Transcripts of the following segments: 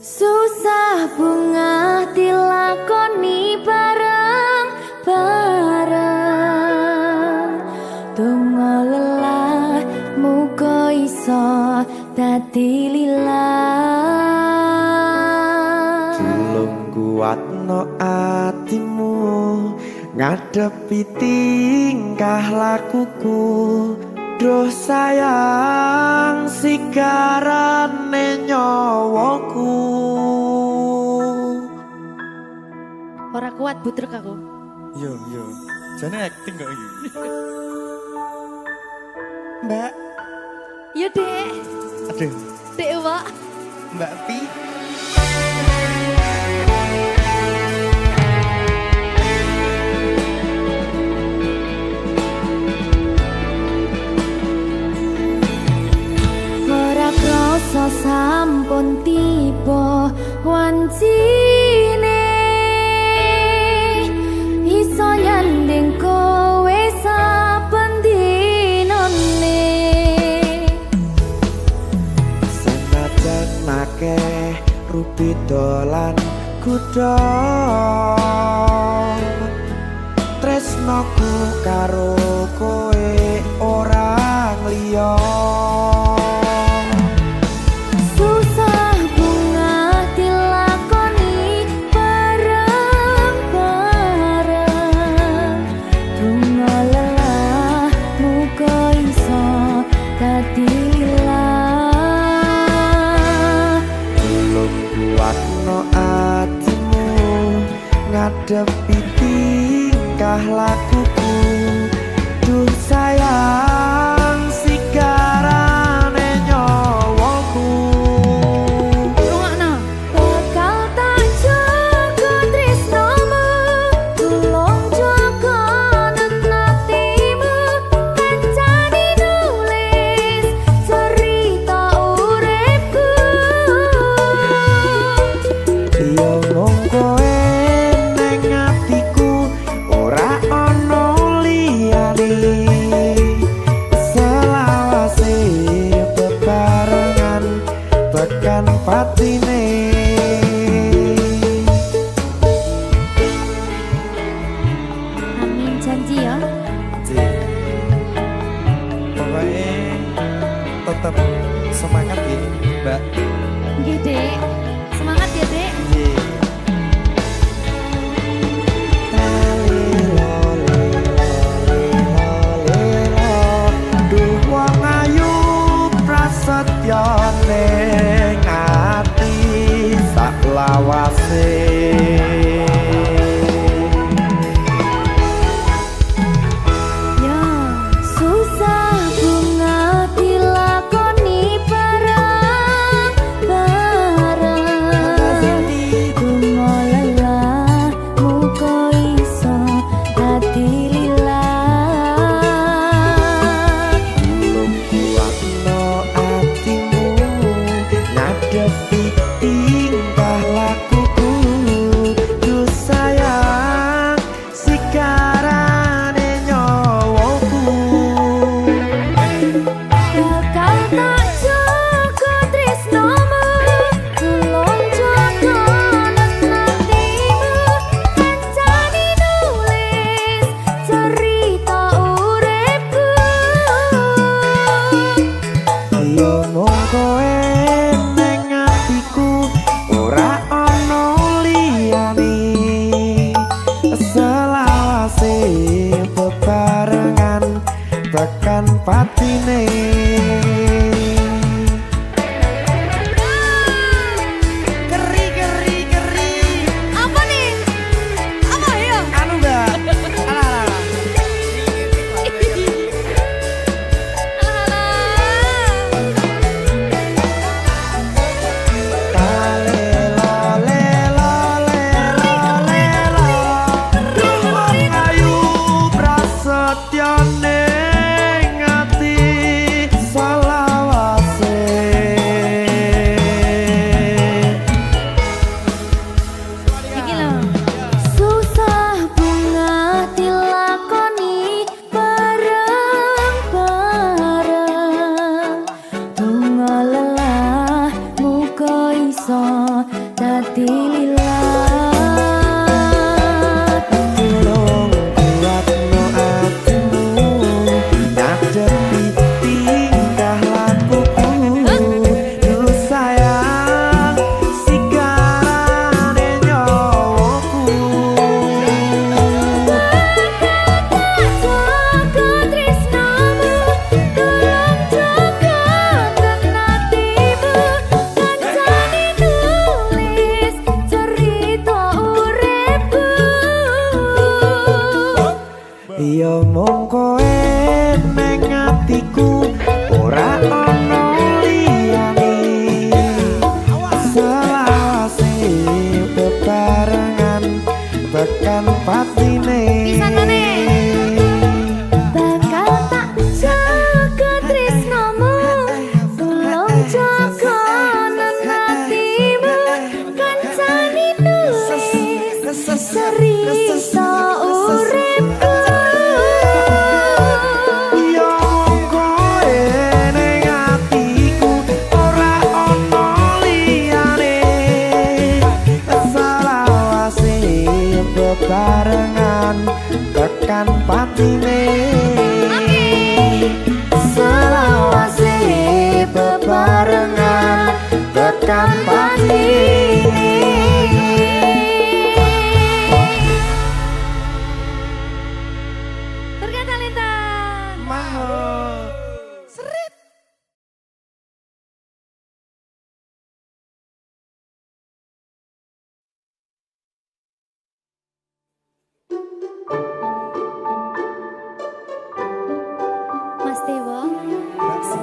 Susah bunga dilakoni bareng-bareng. Donga lelah muga iso dadi lillah. Tulung kuatno atimu ngadepi tingkah lakuku. Duh sayang sigarane nyawaku. Ora kuat butrek aku. Yo, jane acting kok iki. Mbak, Yo Dek. aduh, Dek Wak. Mbak Pi. Ora krasa sampun tiba wancine. Iso nyanding kowe saben dinane. Senajan akeh rupi dolan kuda, tresnoku karo kowe orang liya. Susah bunga dilakoni bareng-bareng. Bunga lelah muga iso dadi lillah. Tulung kuatno atimu ngadepi tingkah lakuku. Duh sayang sigarane nyawaku. Rungokno. Bakal tak jaga tresnomu, tulung jaga nenatimu. Kancane nulis cerita uripku. Yo mung kowe ning atiku, ora ana liya. Yo mung kowe neng atiku ora ono liyane selawase bebarengan tekan patine bakal tak jaga tresnomu tulung jaga nenatimu kancani nulis cerita uripku yo kowe neng atiku ora ono liyane selawase bebarengan tekan patine selawase bebarengan tekan patine. Berkat Talenta. Mahal. Seret. Mas Dewa, Mbak Si,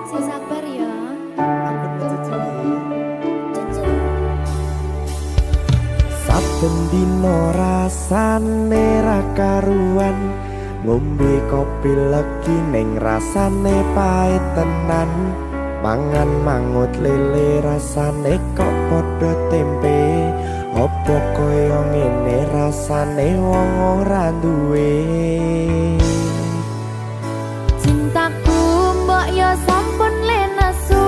sing sabar ya. ampun cucu. Saben dino rasane ra karuan ngombe kopi legi ning rasane pahit tenan mangan mangut lele rasane kok padha tempe opo koyo ngene rasane wong ora duwe. Cintaku mbok yo sampun le nesu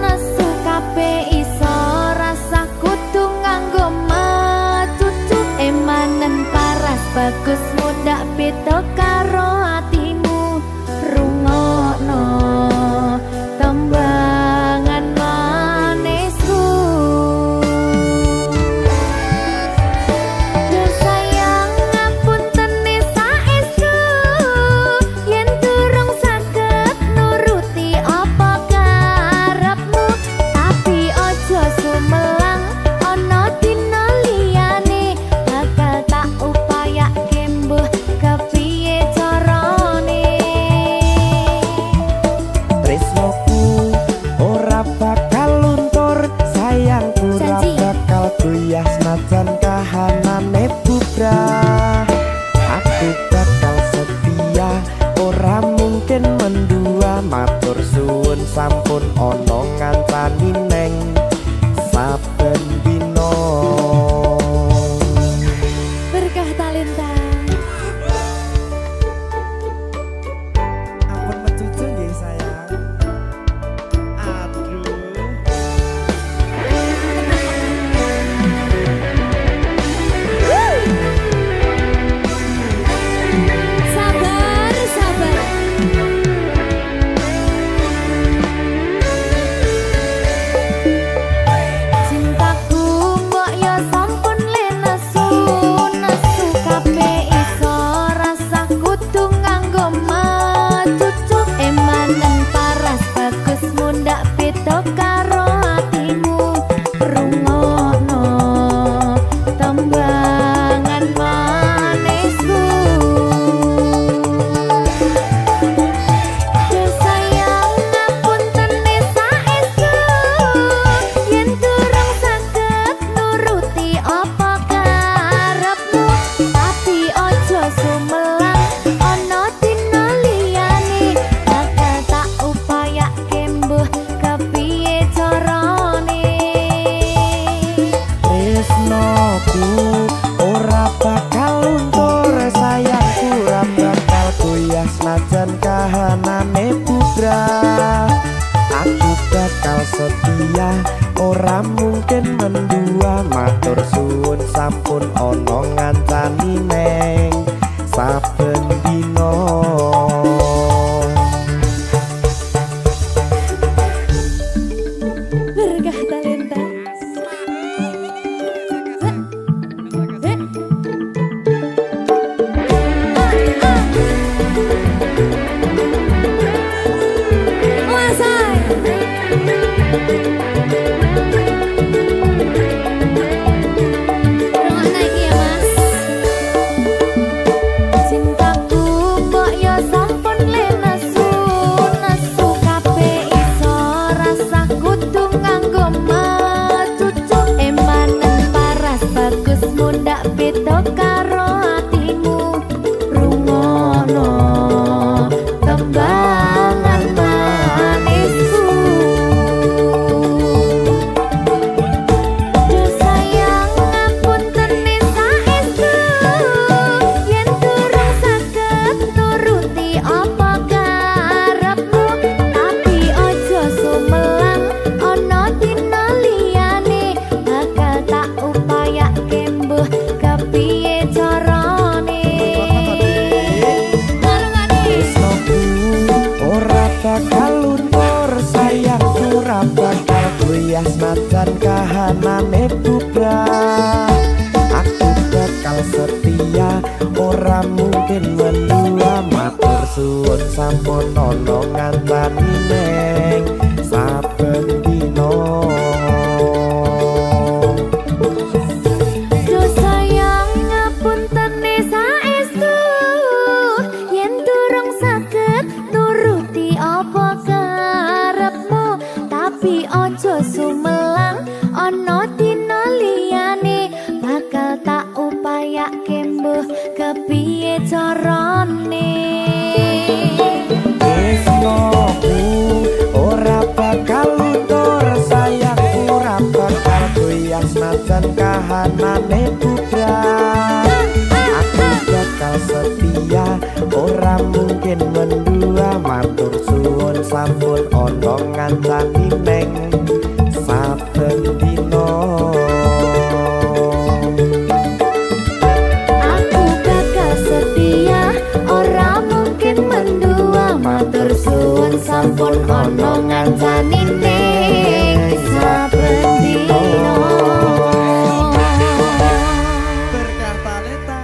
nesu kabeh iso rasa kudu nganggo matutu emanen paras bagus mudak beda karo atimu rungokno tembangan manisku. Duh sayang ngapunten saestu yen durung saged nuruti apa karepmu tapi aja sumelang ana dina liyane bakal tak upayake mbuh kepiye carane. Tresnoku ora bakal luntur sayangku ora Janji. bakal goyah senajan kahanane bubrah aku bakal setia ora mungkin mendua matur suwun sampun ana ngancani neng saben dina. Berkah Talenta. Ampun mencucu nggih sayang. Aduh. Sabar, sabar. Cintaku mbok yo sampun le nesu nesu kabeh iso rasa kudu nganggo matutu emanen paras bagus mundak beda karo atimu rungokno tembangan manisku. Duh sayang ngapunten saestu yen durung saged nuruti apa karepmu tapi aja sumelang ana dina liyane bakal tak upayake mbuh kepiye carane. Tresnoku ora bakal luntur sayangku ora bakal goyah senajan kahanane bubrah aku bakal setia ora mungkin mendua matur suwun sampun ana ngancani neng saben dina. Berkah Talenta. Wasai. Rungokno iki ya Mas. Cinta senajan kahanane bubrah. Aku bakal setia ora mungkin mendua, matur suwun sampun ana ngancani neng saben dina. Do sayang ngapuntene saestu yen durung saged nuruti apa karepmu, tapi ojo sumelang ana dina liyane bakal tak upayake mbuh kepiye carane. Tresnoku ora bakal luntur, sayangku ora bakal goyah senajan kahanane bubrah. Aku bakal setia ora mungkin mendua, matur suwun sampun ana ngancani neng saben dina. Aku bakal setia ora mungkin mendua, matur suwun sampun ana ngancani ning saben dina. Berkah talenta.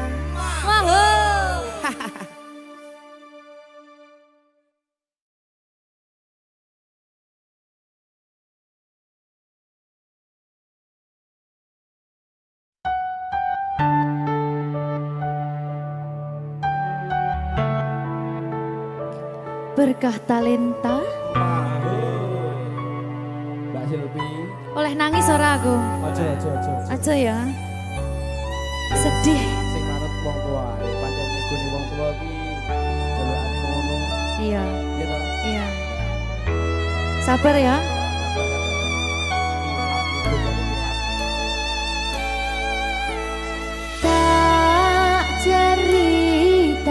Berkah talenta. Mbak Silvi. Oleh nangis ora aku? Aja. Aja ya. Sedih. Sing manut wong tua. Pancen negone wong tua ki jalukane ngono. Iya, Ya ta? iya. Sabar ya. Tak ceritani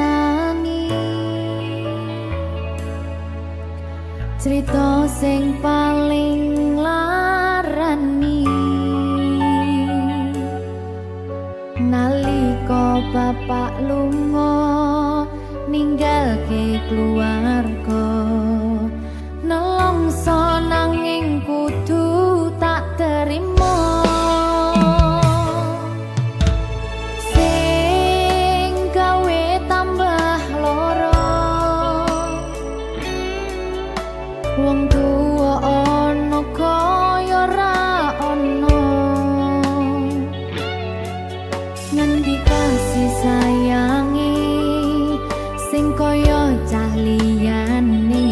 cerita sing paling larani nalika bapak lunga ninggalke keluarga, nelongso nanging kudu tak terima. Sing gawe tambah lara, wong tuwa ana kaya ra ana, ngendi kasih sayangi sing kaya cah liyane.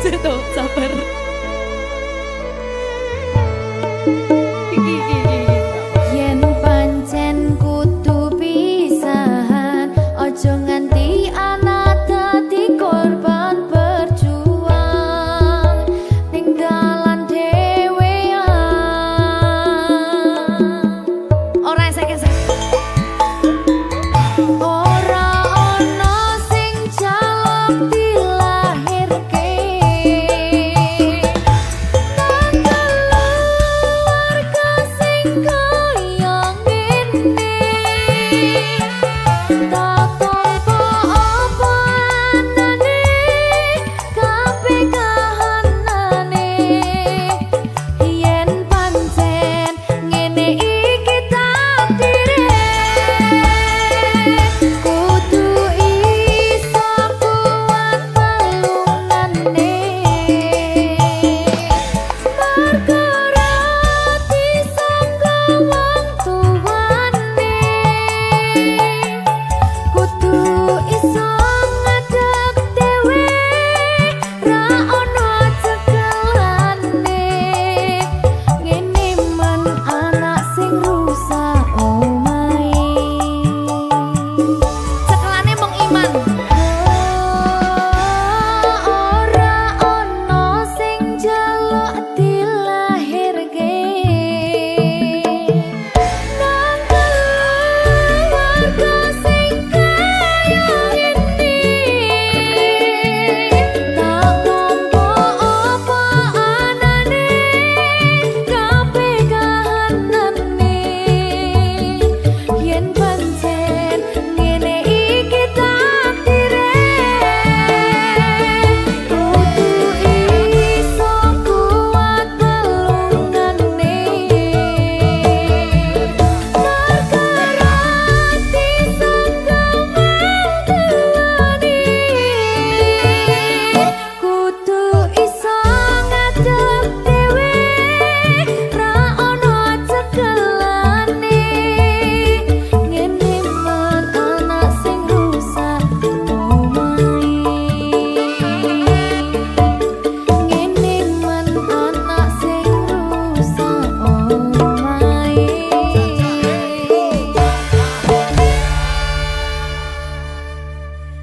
Tuh, sabar. Yen pancen kudu pisahan, ojo nganti anak dadi korban berjuang ning dalan dhewean. Ora esek-esek. Ora ana sing jaluk dilahirke.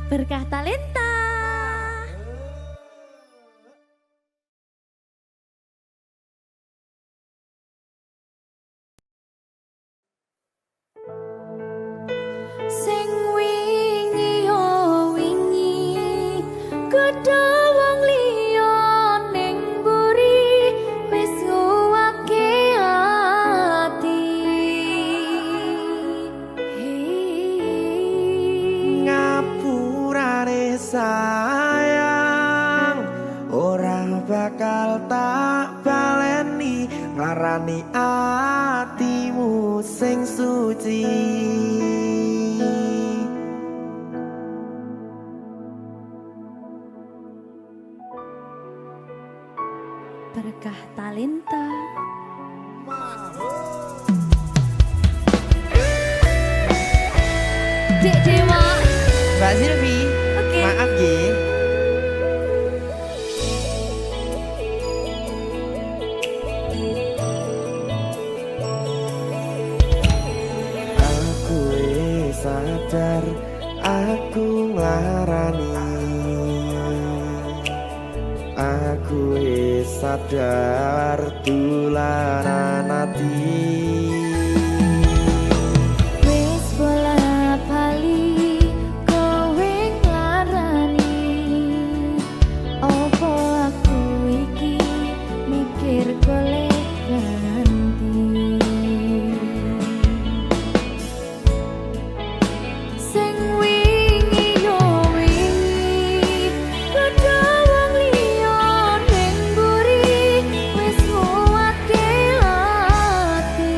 Berkah talenta. Sing wingi yo wingi, gedhe wong liya ning mburi wis nguwake ati. Ngapurane sayang, ora bakal tak baleni nglarani atimu sing suci. Berkah talenta. Dek Dewa. Mbak Silvi, Oke. maaf nggih. Aku wis sadar aku nglarani. Aku wis sadar tulanan ati. Wis bola bali kowe nglarani. Opo aku iki mikir golek ganti. Sing wingi yo wingi, gedhe wong liya ning mburi wis nguwatke ati.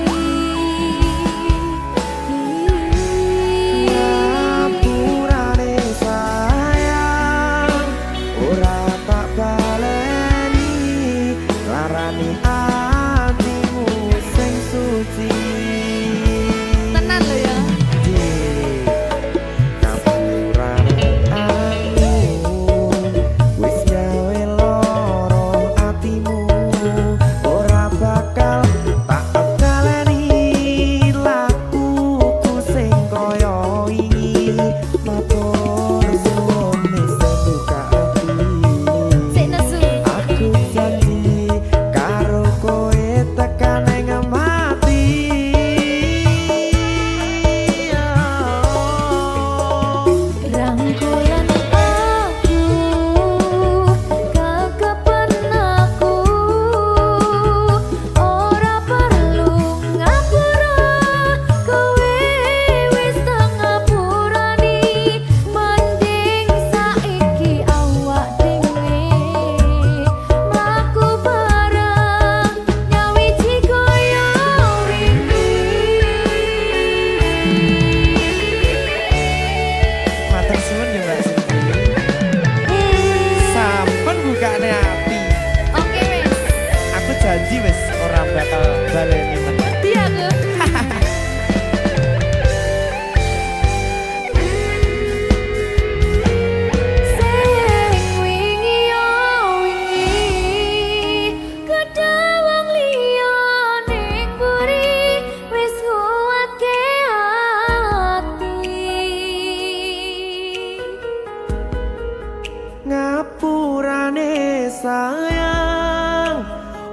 sayang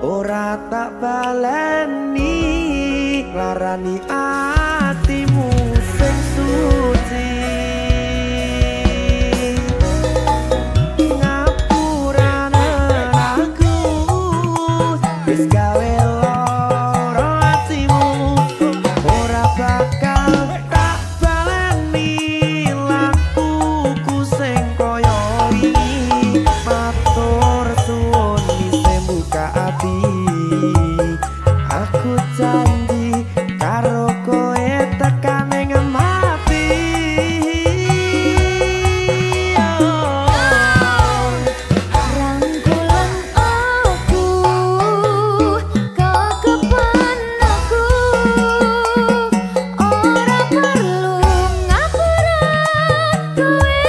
ora tak baleni larani atimu sing suci ngapurane aku wis gawe loro atimu ora bakal tak baleni lakuku sing koyo wingi matur suwun wis buka ati aku janji karo koe tekan ing mati Rangkulan aku kekepan aku ora perlu ngapura kowe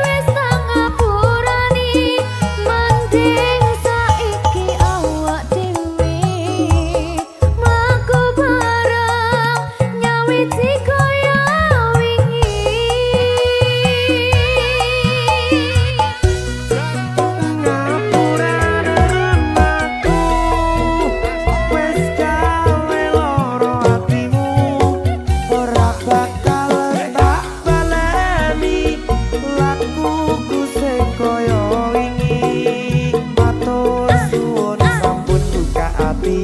wis tak ngapurani mending saiki awak dhewe mlaku bareng nyawiti kaya wingi ngapurane aku wis gawe loro atimu ora bakal tak baleni lakuku sing koyo wingi matur suwun sampun buka ati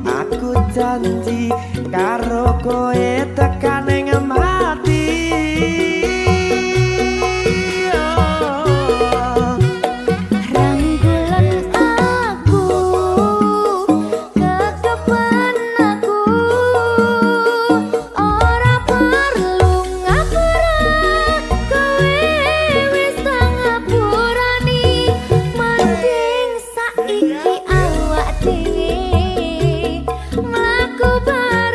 aku janji karo koe tekan ing mati Rangkulan aku kekepan aku ora perlu ngapura kowe wis tak ngapurani mending saiki awak dhewe mlaku bareng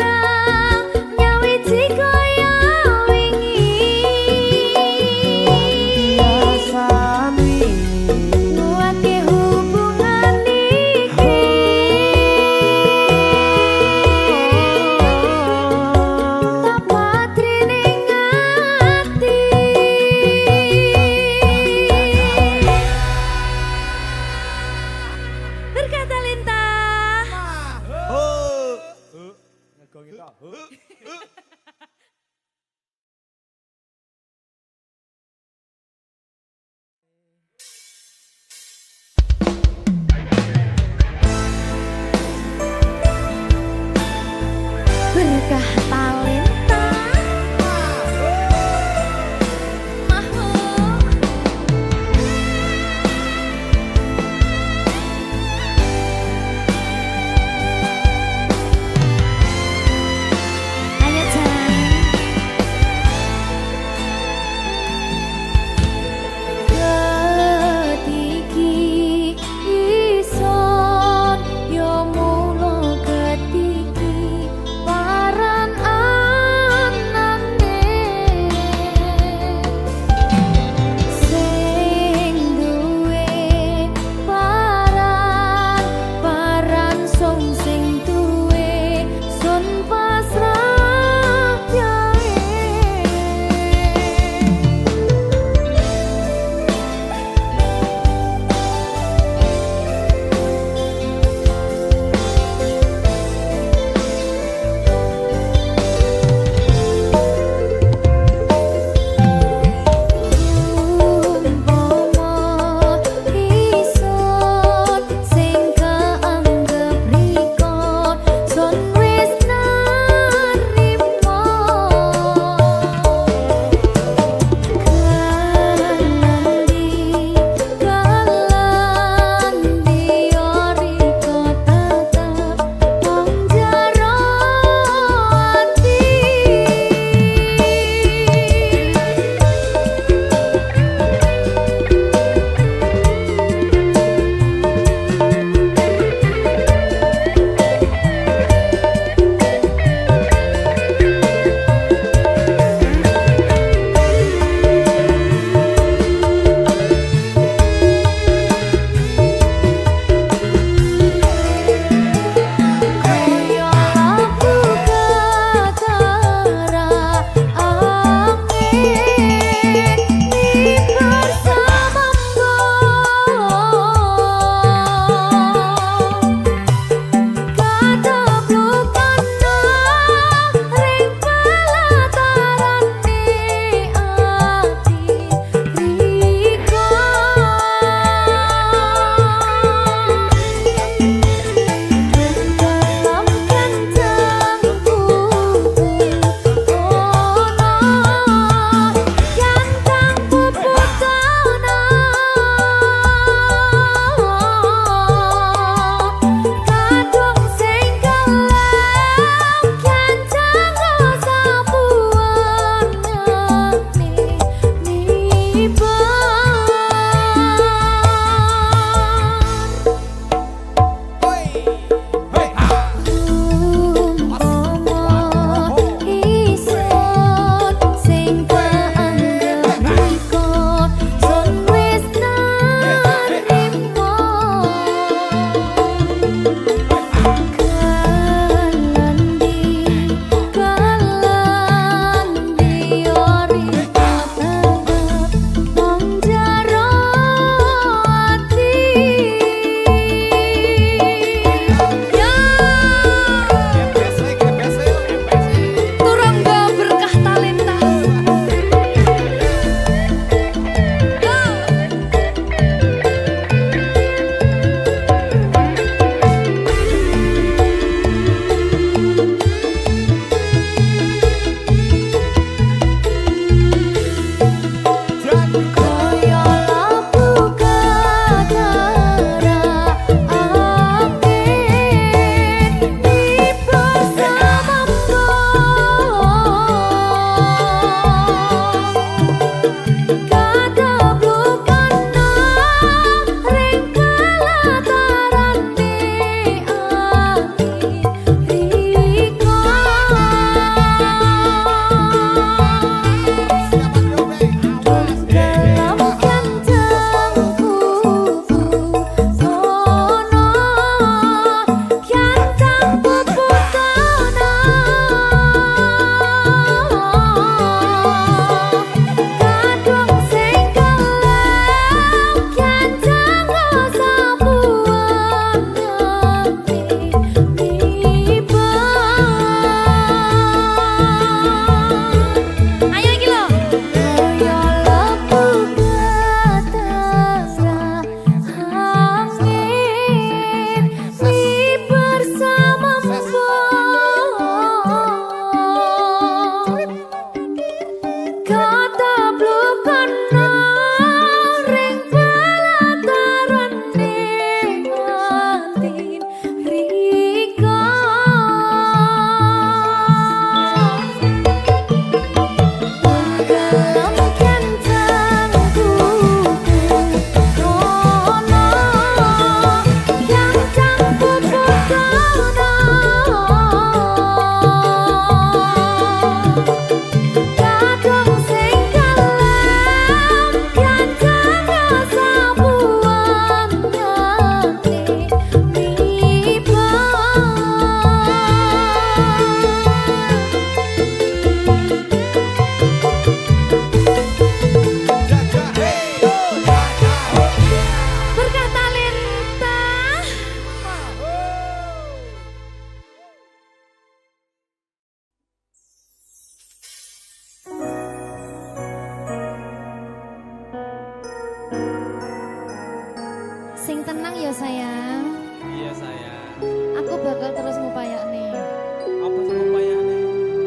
tenang ya sayang. Iya sayang. Aku bakal terus ngupayakne. Apa sih upayane?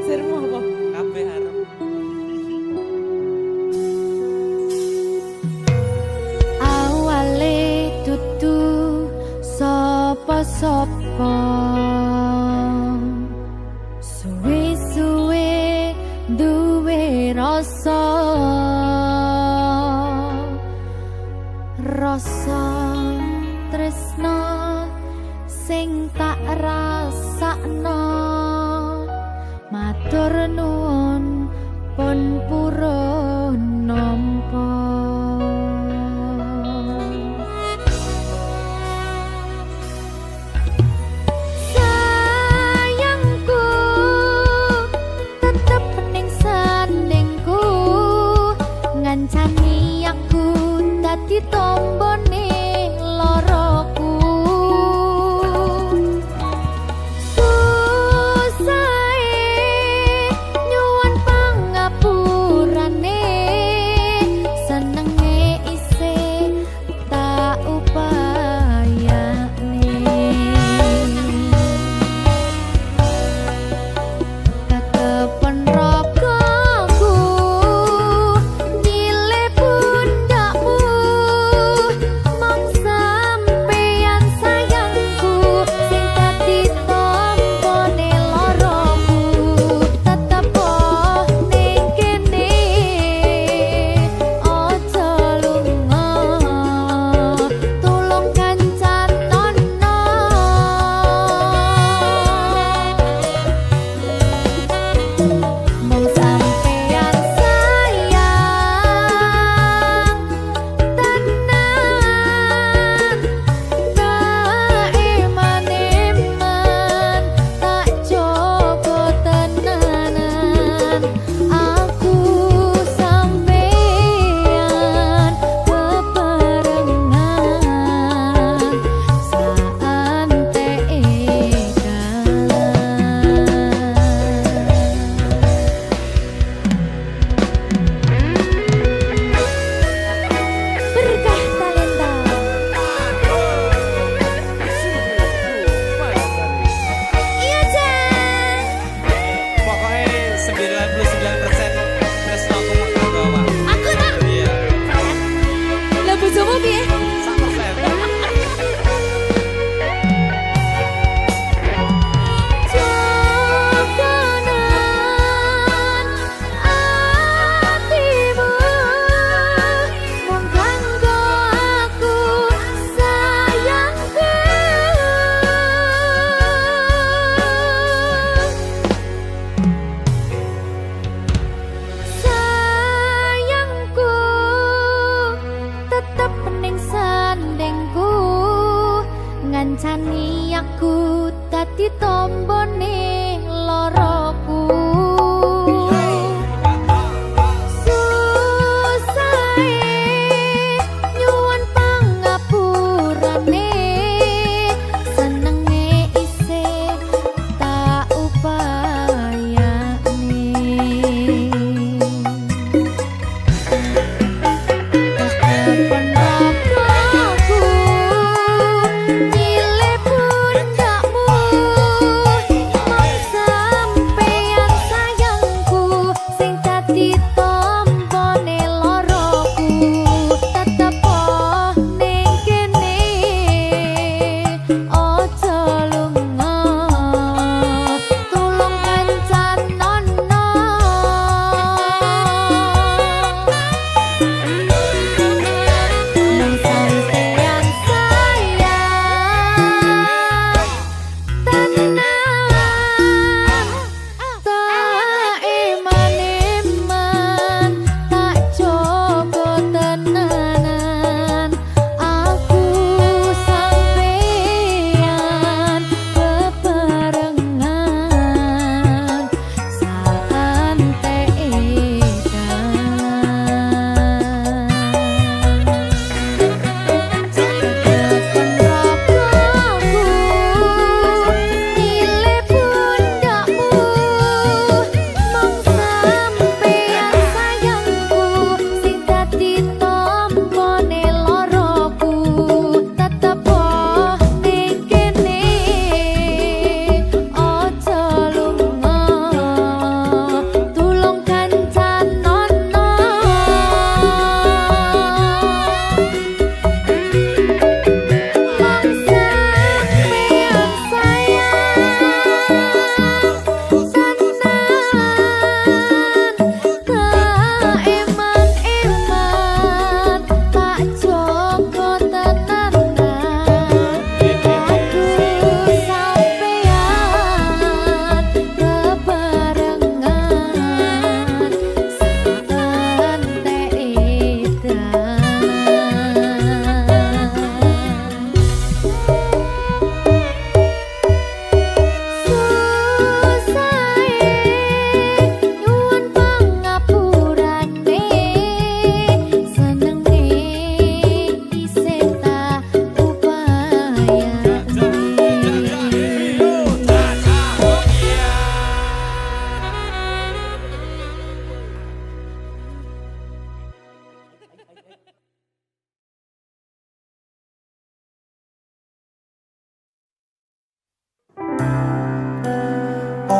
Sirmu apa? Kabeh arep. Awale dudu sapa-sapa. Suwe-suwe duwe rasa. Rasa tresno sing tak rasakno. Matur nuwun pun purun nampa. Sayangku tetep ning sandingku, ngancani aku dadi tombone loroku. Susahe nyuwun pangapurane, senenge isih tak upayane. Ketepen ragaku nyile pundakmu, mong sampeyan sayangku sing dadi tombone loroku. Tetep ning kene aja lunga, tulung kancanono. Mong sampeyan sayang tenan, tak eman-eman, tak jaga tenanan. Aku sampeyan bebarengan berkah talenta. Iya Jan. Pokoknya 99% tresno aku mau bawa. Aku tak. Iya. Lah bojomu piye? 100%. Jogonan atimu mung kanggo aku sayangku. Sayangku tetep ning sandingku, ngancani aku dadi tombone loroku. Susahe nyuwun pangapurane, senenge isih tak upayane. Ketepen ragaku nyile pundakmu,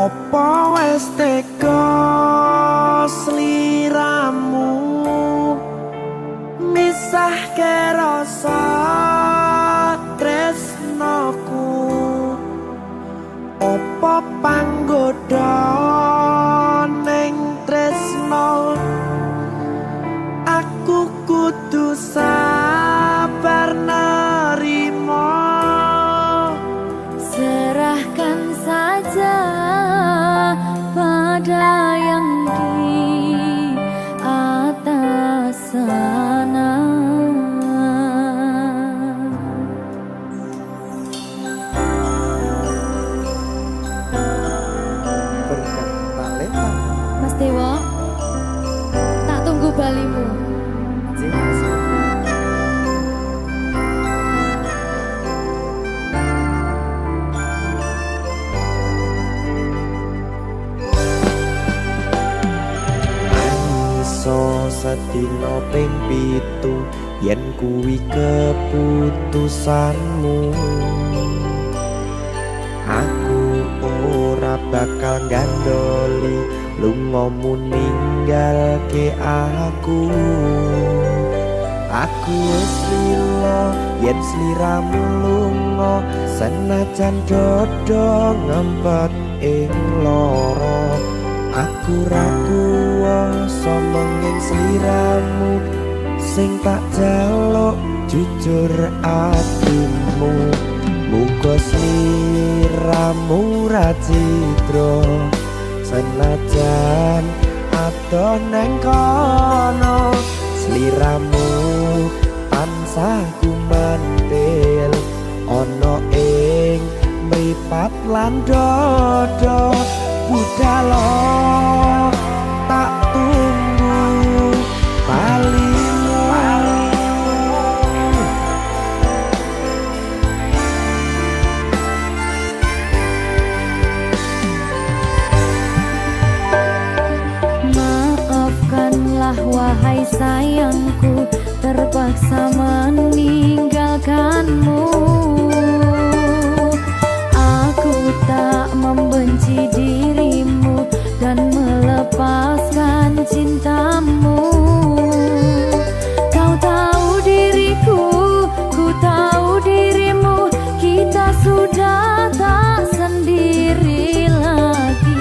Opo wis tega sliramu misahke rasa tresnoku. Opo panggoda ning tresno aku kudu sabar nerima. Serahkan saja pada yang di atas sana. Berkah talenta. Mas Dewo, tak tunggu balimu. Iso sedina ping 7 yen kuwi keputusanmu. Aku ora bakal gandoli lungamu ninggalke aku. Aku wis lila yen sliramu lunga senajan dodo ngempet ing lara. Aku ra kuwasa menging sliramu sing tak jaluk jujur atimu. Muga sliramu ra citra senajan adoh nang kono. Sliramu tansah gumantil ana ing mripat lan dodo. Budalo tak tunggu balimu. Maafkanlah wahai sayangku, terpaksa meninggalkanmu. Aku tak membenci dirimu dan melepaskan cintamu. Kau tahu diriku, ku tahu dirimu, kita sudah tak sendiri lagi.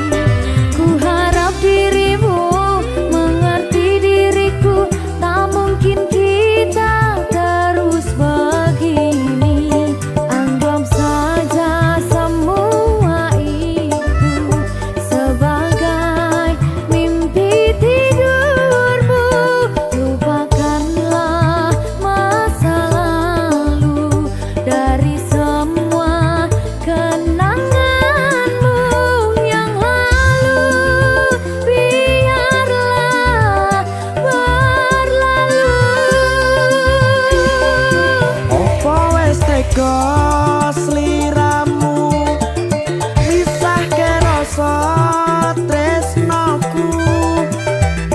Ku harap dirimu mengerti diriku, tak mungkin kita terus begini. Anggap saja semua itu sebagai mimpi tidurmu. Lupakanlah masa lalu dari semua kenanganmu yang lalu. Biarlah berlalu. Opo wis tega sliramu misahke rasa tresnoku.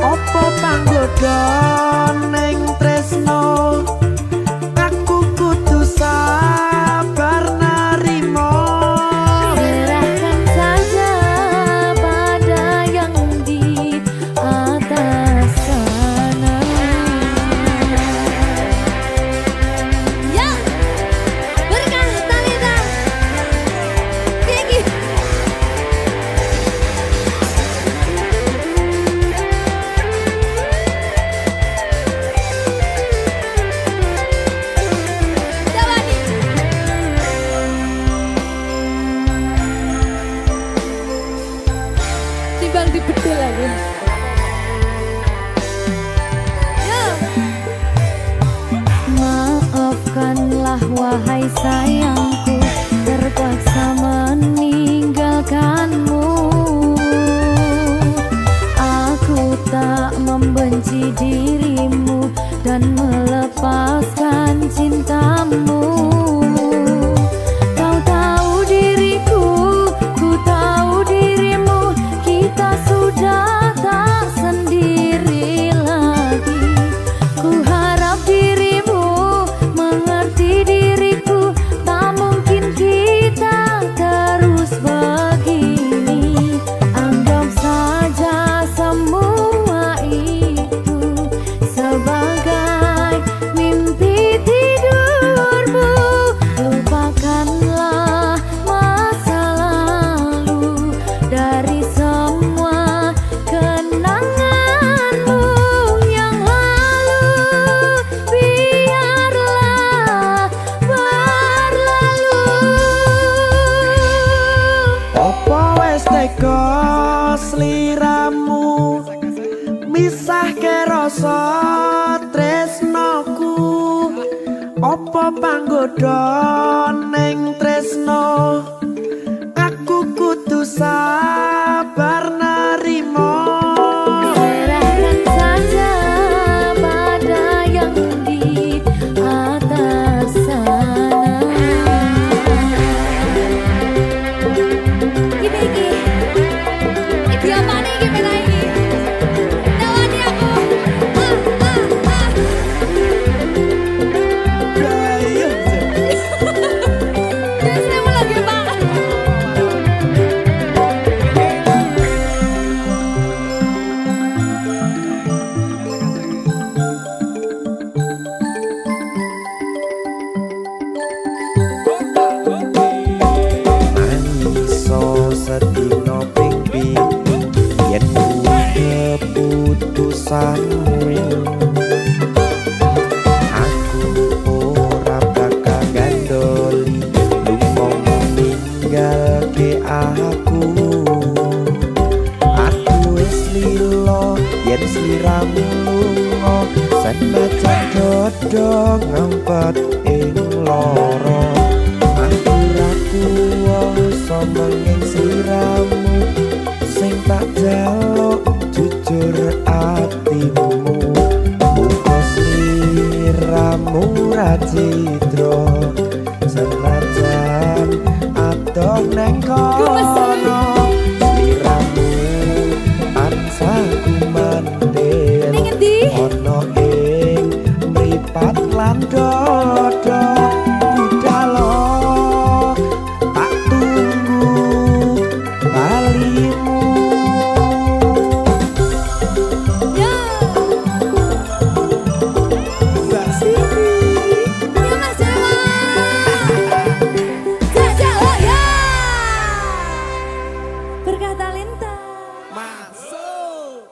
Opo panggoda ning tresno aku kudu sabar nerima. Serahkan saja pada yang di atas sana. Ya, berkah talenta. Tinggi. Jawani. Timbang dibedil aku. Ya. Maafkanlah wahai sayangku, terpaksa meninggalkanmu. Aku tak membenci dirimu dan melepaskan cintamu. Kau tahu diriku, ku tahu dirimu, kita sudah tak sendiri lagi. Ku harap dirimu mengerti diriku, tak mungkin kita terus begini. Apa panggoda ning tresno aku kudu sabar narimo. Serahkan saja pada yang di atas sana. Iki apa nih gimana ini? Tawani aku. Terus saya mau lagi Pak. Iso sedino ping pitu yen keputusanmu. Aku ora bakal gandoli lunga ninggalke aku. Aku wis lilo yen sliramu lunga senajan dodo ngempet ing loro. Aku ra kuwasa menging sliramu sing tak jaluk jujur atimu. Muga sliramu ra cidra senajan adoh neng kono. Sliramu tansah kumandhen Ning endi? ana ing mripat lan dodo. Budalo tak tunggu balimu. Ya. Mbak Siti. Ya Mas Jawa. Jajak oh ya. Berkata Linta. Masuk.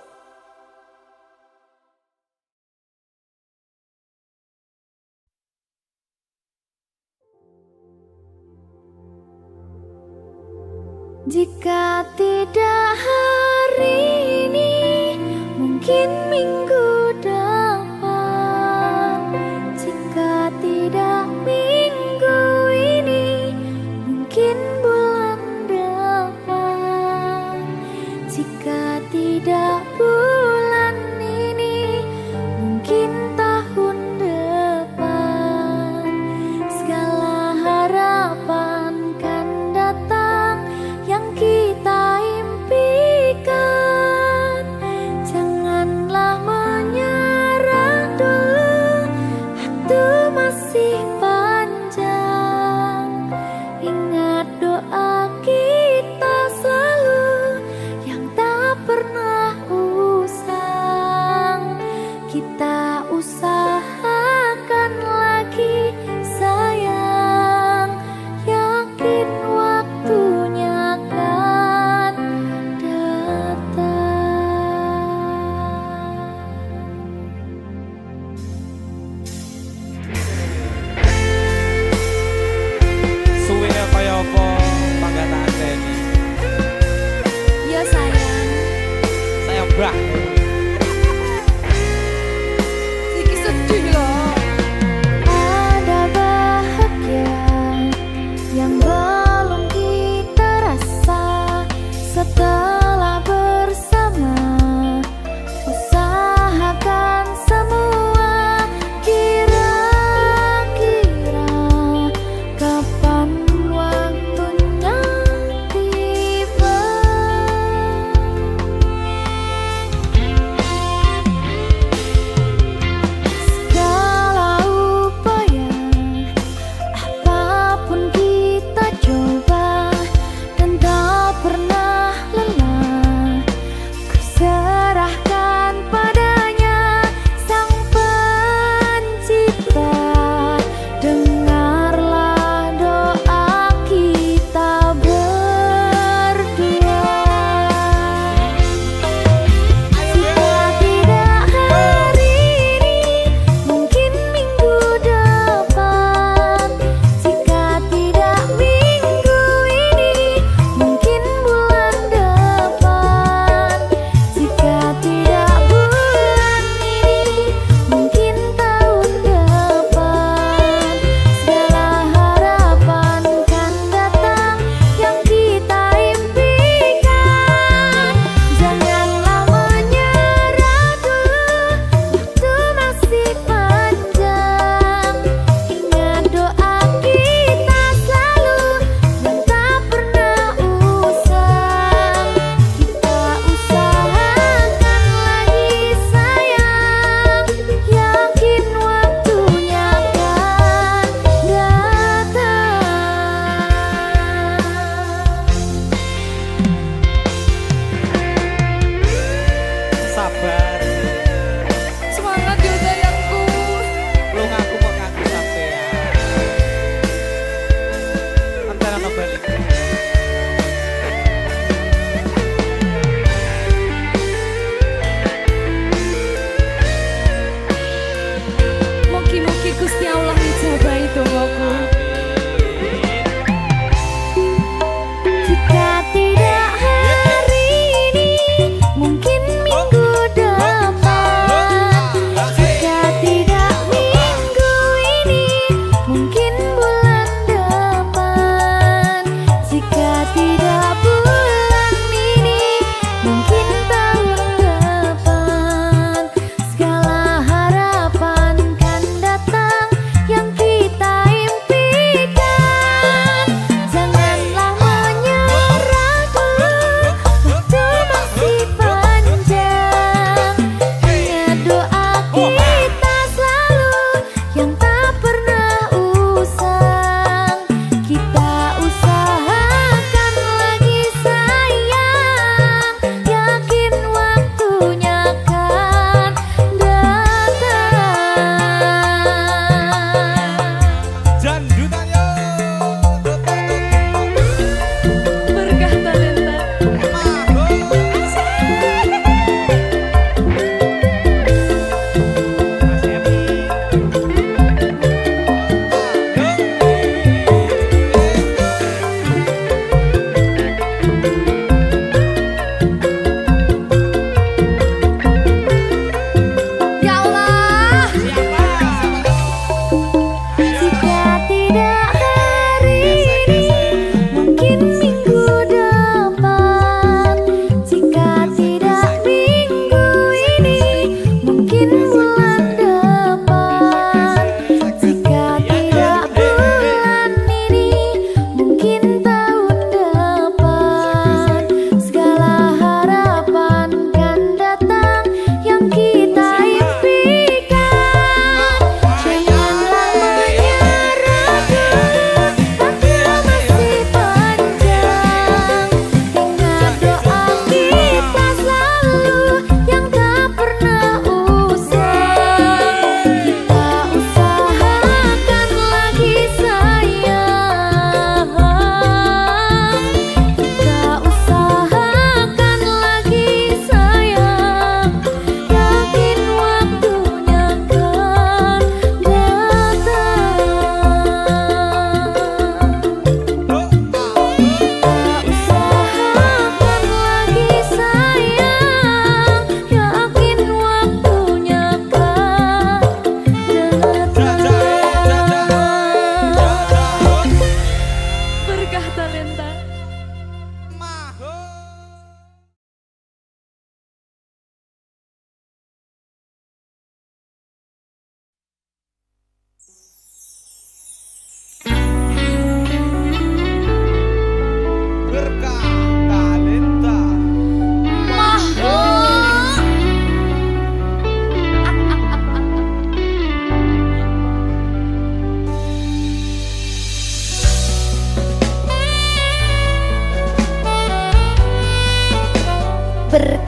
Jika tidak hari ini, mungkin minggu depan. Jika tidak minggu ini, mungkin bulan depan. Jika tidak bulan ini, mungkin tahun depan. Segala harapan kan datang yang kita impikan. Janganlah menyerah dulu, waktu masih panjang. Ingat doa kita selalu yang tak pernah usang. Kita usahakan lagi sayang, yakin waktunya akan datang. Suwe kaya apa panggataan ini? Ya sayang, Saya mbak. Siki sedih loh. Ada bahagia yang belum kita rasa setelah bersama. Usahakan semua, kira-kira kapan waktunya tiba.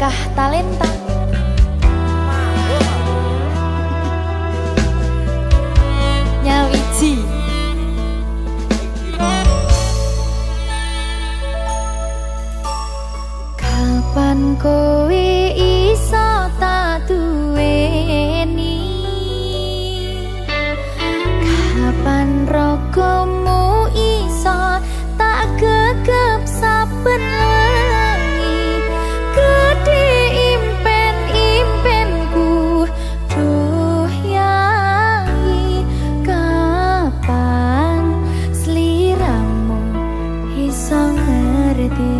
berkah talenta. Nyawiji. Kapan kowe iso tak duweni? Kapan rogomu iso tak gegep saben wengi? Gede impen-impenku duh yai, kapan sliramu iso ngerti?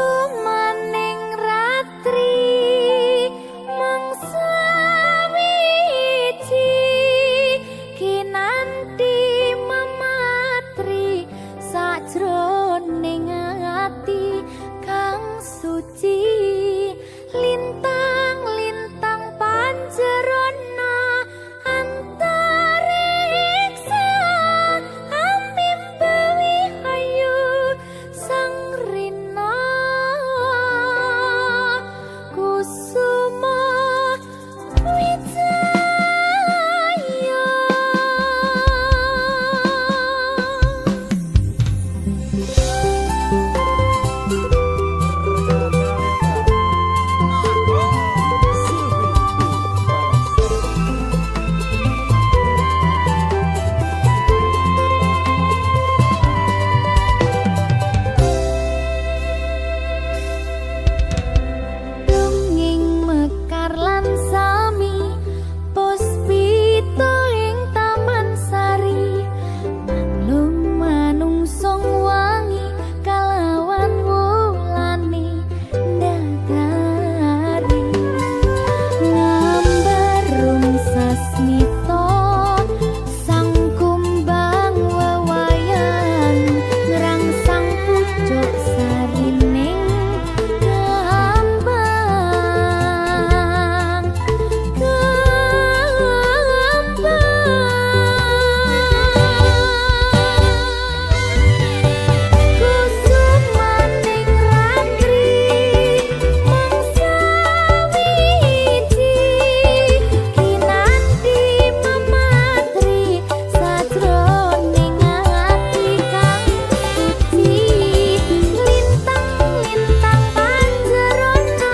Kusumaning ratri mangsa wiji kinanti mematri sajroning ati kang suci lintang-lintang Dongeng mekar lan sami Puspita ing taman sari Manglung manungsong wangi kalawan wulane ndadari Ngambar sasmita sang kumbang wewayan ngrangsang pucuk sarining Kusumaning ratri mangsa wiji kinanti mematri sajroning ati kang suci lintang-lintang panjerona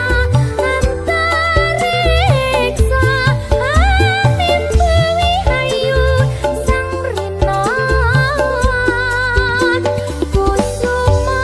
antariksa amin dewi ayu sang rina kusuma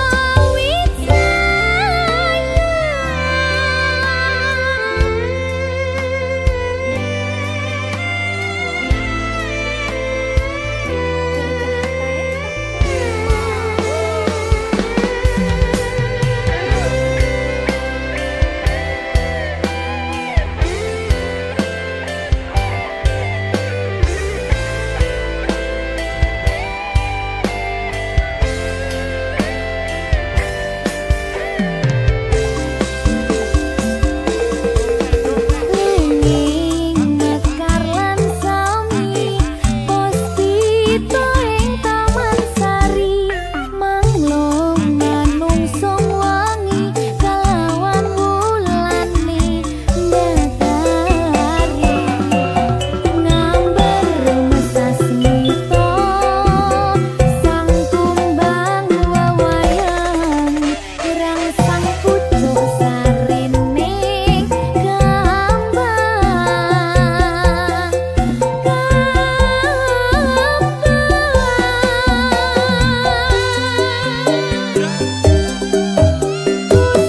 Lenging mekar lan sami Puspita ing taman sari Manglung manungsong wangi kalawan wulane ndadari Ngambar sasmita sang kumbang wewayan ngrangsang pucuk sarining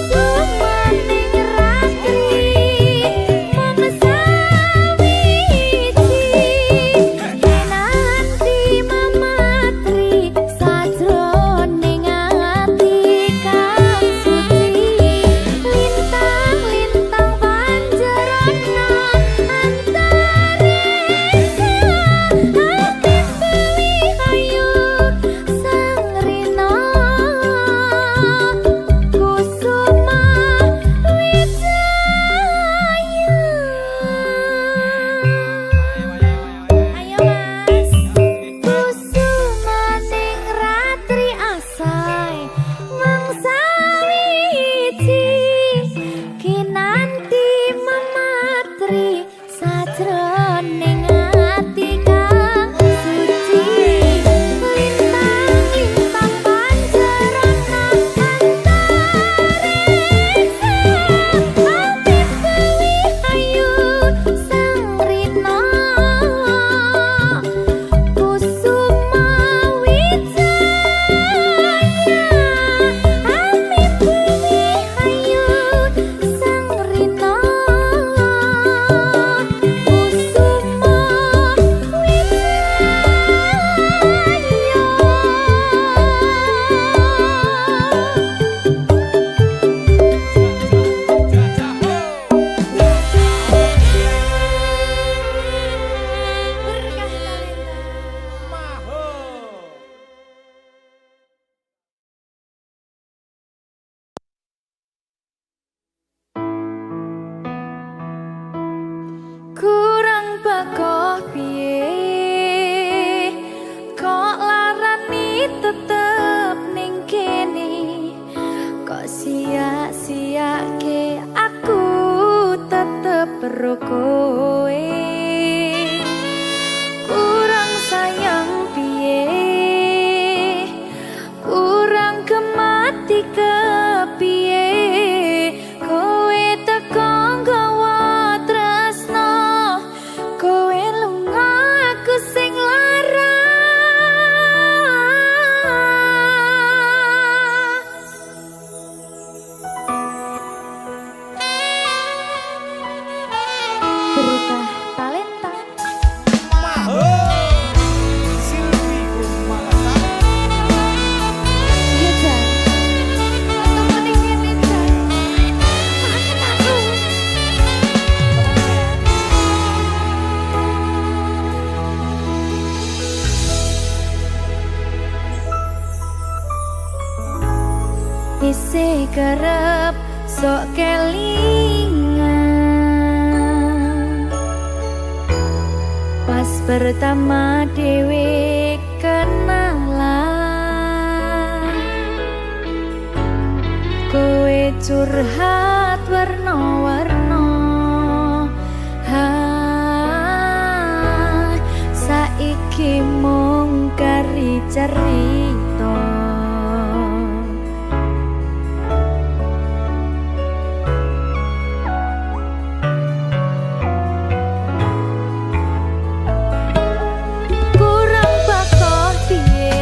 Kusumaning ratri mangsa wiji kinanti mematri sajroning ati kang suci lintang-lintang panjerona antariksa amin dewi ayu sang rina kusuma wijaya ayo mas kusumaning ratri asai mangsa wiji kinanti mematri sajroning ati kang suci lintang-lintang panjerona antariksa amin dewi ayu sang rina kusuma wijaya amin dewi ayu sang rina kurang bakoh piye kok larani tetep ning kene kok sia-siake aku tetep karo kowe kurang sayang piye kurang kemati kepiye kowe teko nggawa tresno kowe lunga aku sing lara berkah talenta Silvi Umalasa. iya Jan ketemu ning kene Jan maafin aku isih kerep sok kelingan pas pertama dewe kenalan kowe curhat warna-warna ha saiki mung kari cerita kurang bakoh piye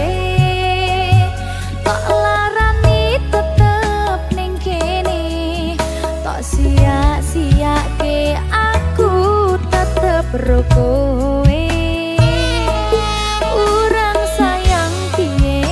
tok larani tetep ning kene tok sia-siake aku tetep ro kowe urang sayang piye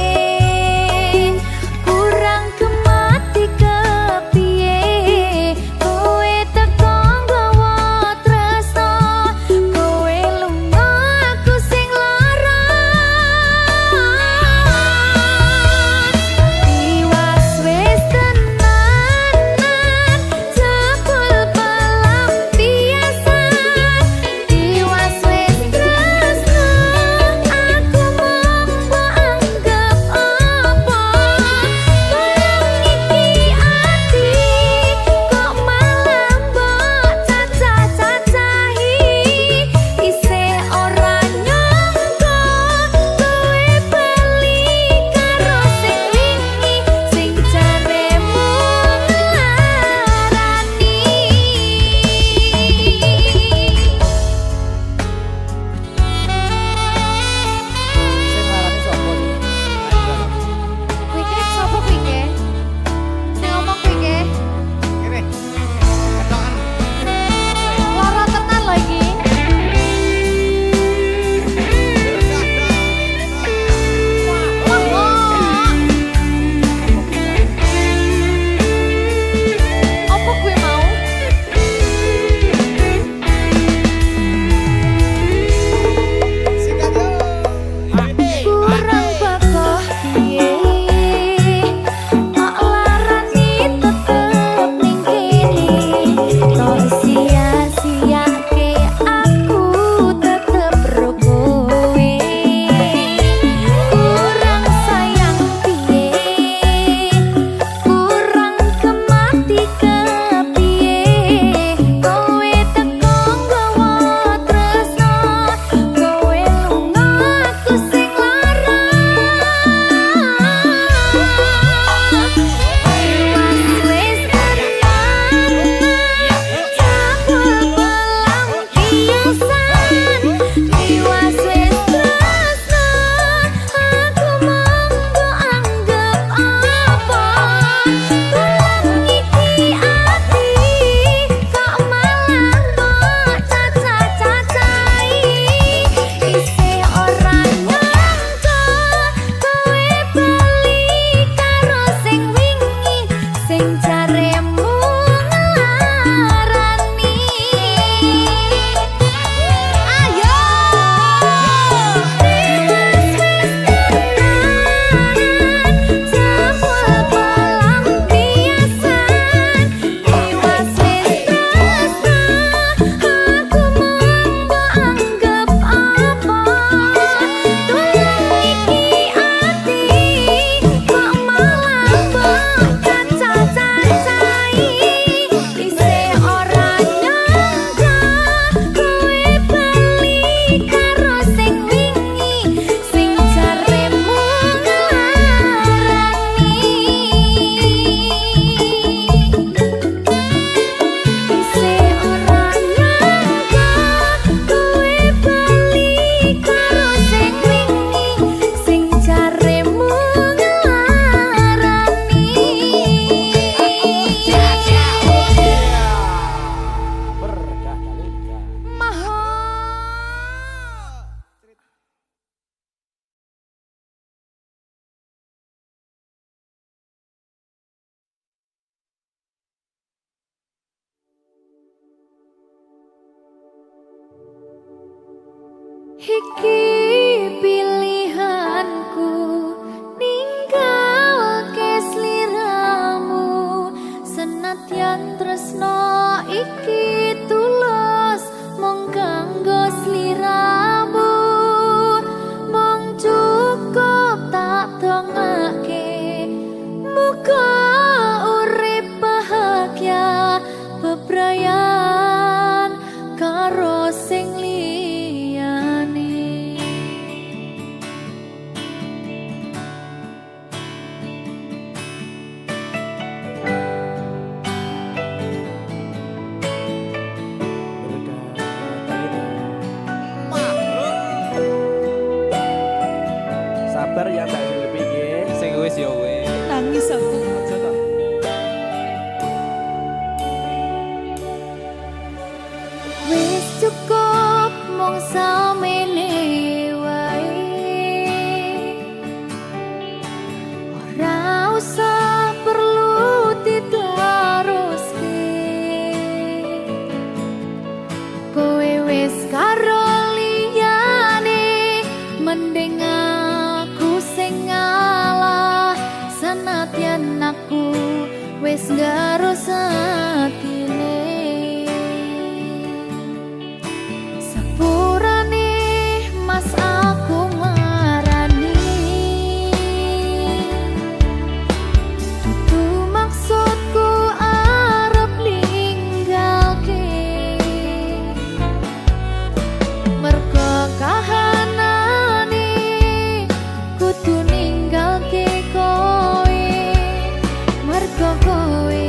Iki pilihanku ninggalke sliramu, senadyan tresno iki tulus mung kanggo sliramu, mung cukup tak dongake muga urip bahagia bebrayan karo sing liyane. Sabar ya Mbak Silvi nggih. Sing wis ya wis. Nangis aku. Aja ta. Wis cukup mung samene wae, ora usah perlu diteruske. Kowe wis karo liyane, mending aku sing ngalah, senadyan aku wis nggaru satine. Sepurane mas aku marani, dudu maksudku arep ninggalke, mergo kahanane kudu ninggalke kowe, mergo kowe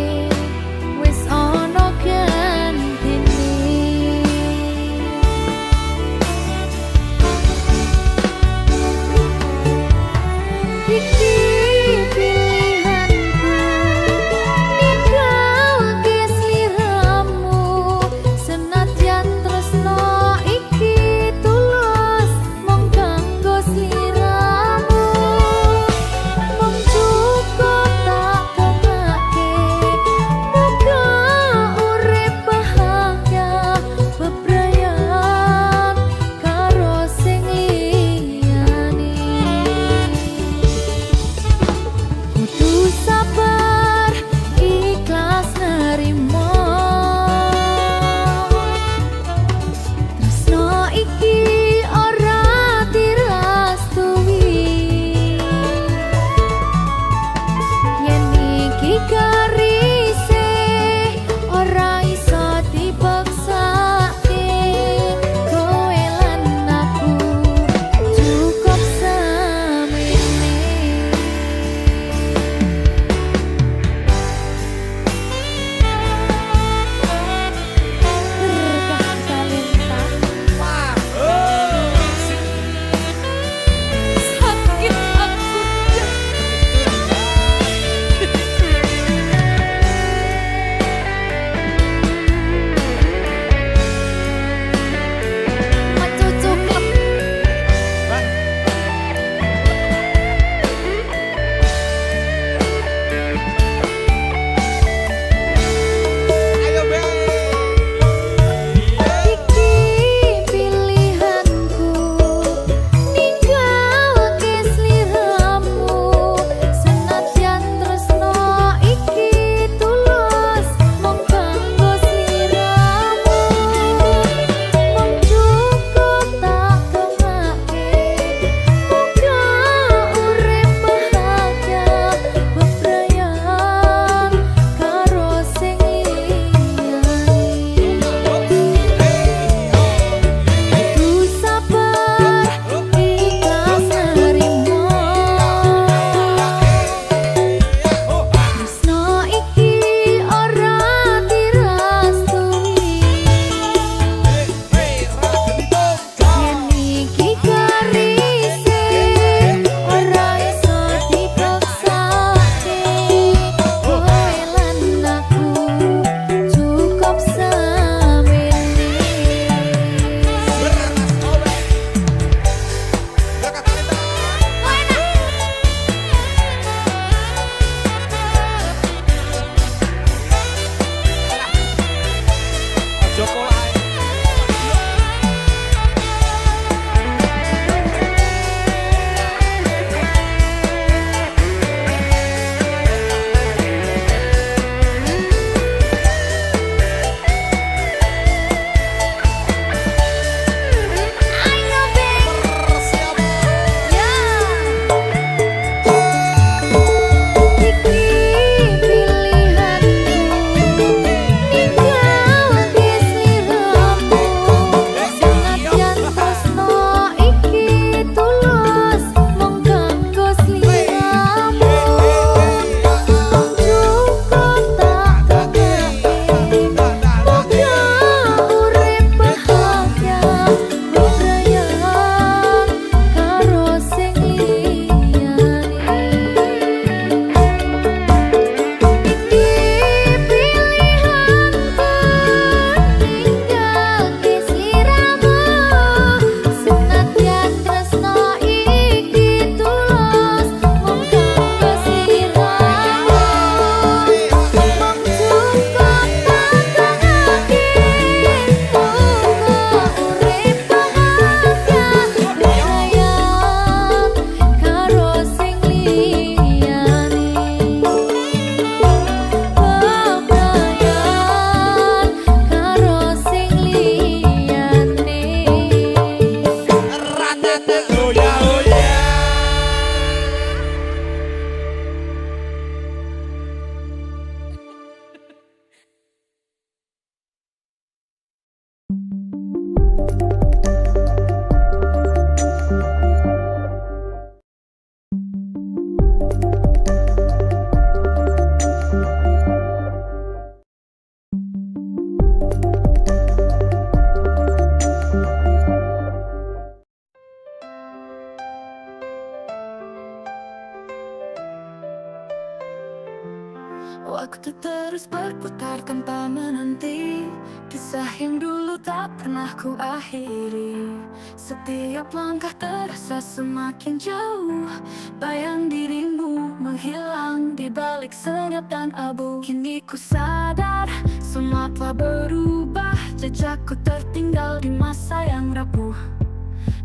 Waktu terus berputar tanpa menanti, kisah yang dulu tak pernah ku akhiri. Setiap langkah terasa semakin jauh, bayang dirimu menghilang di balik senyap dan abu. Kini ku sadar, semua telah berubah, jejakku tertinggal di masa yang rapuh.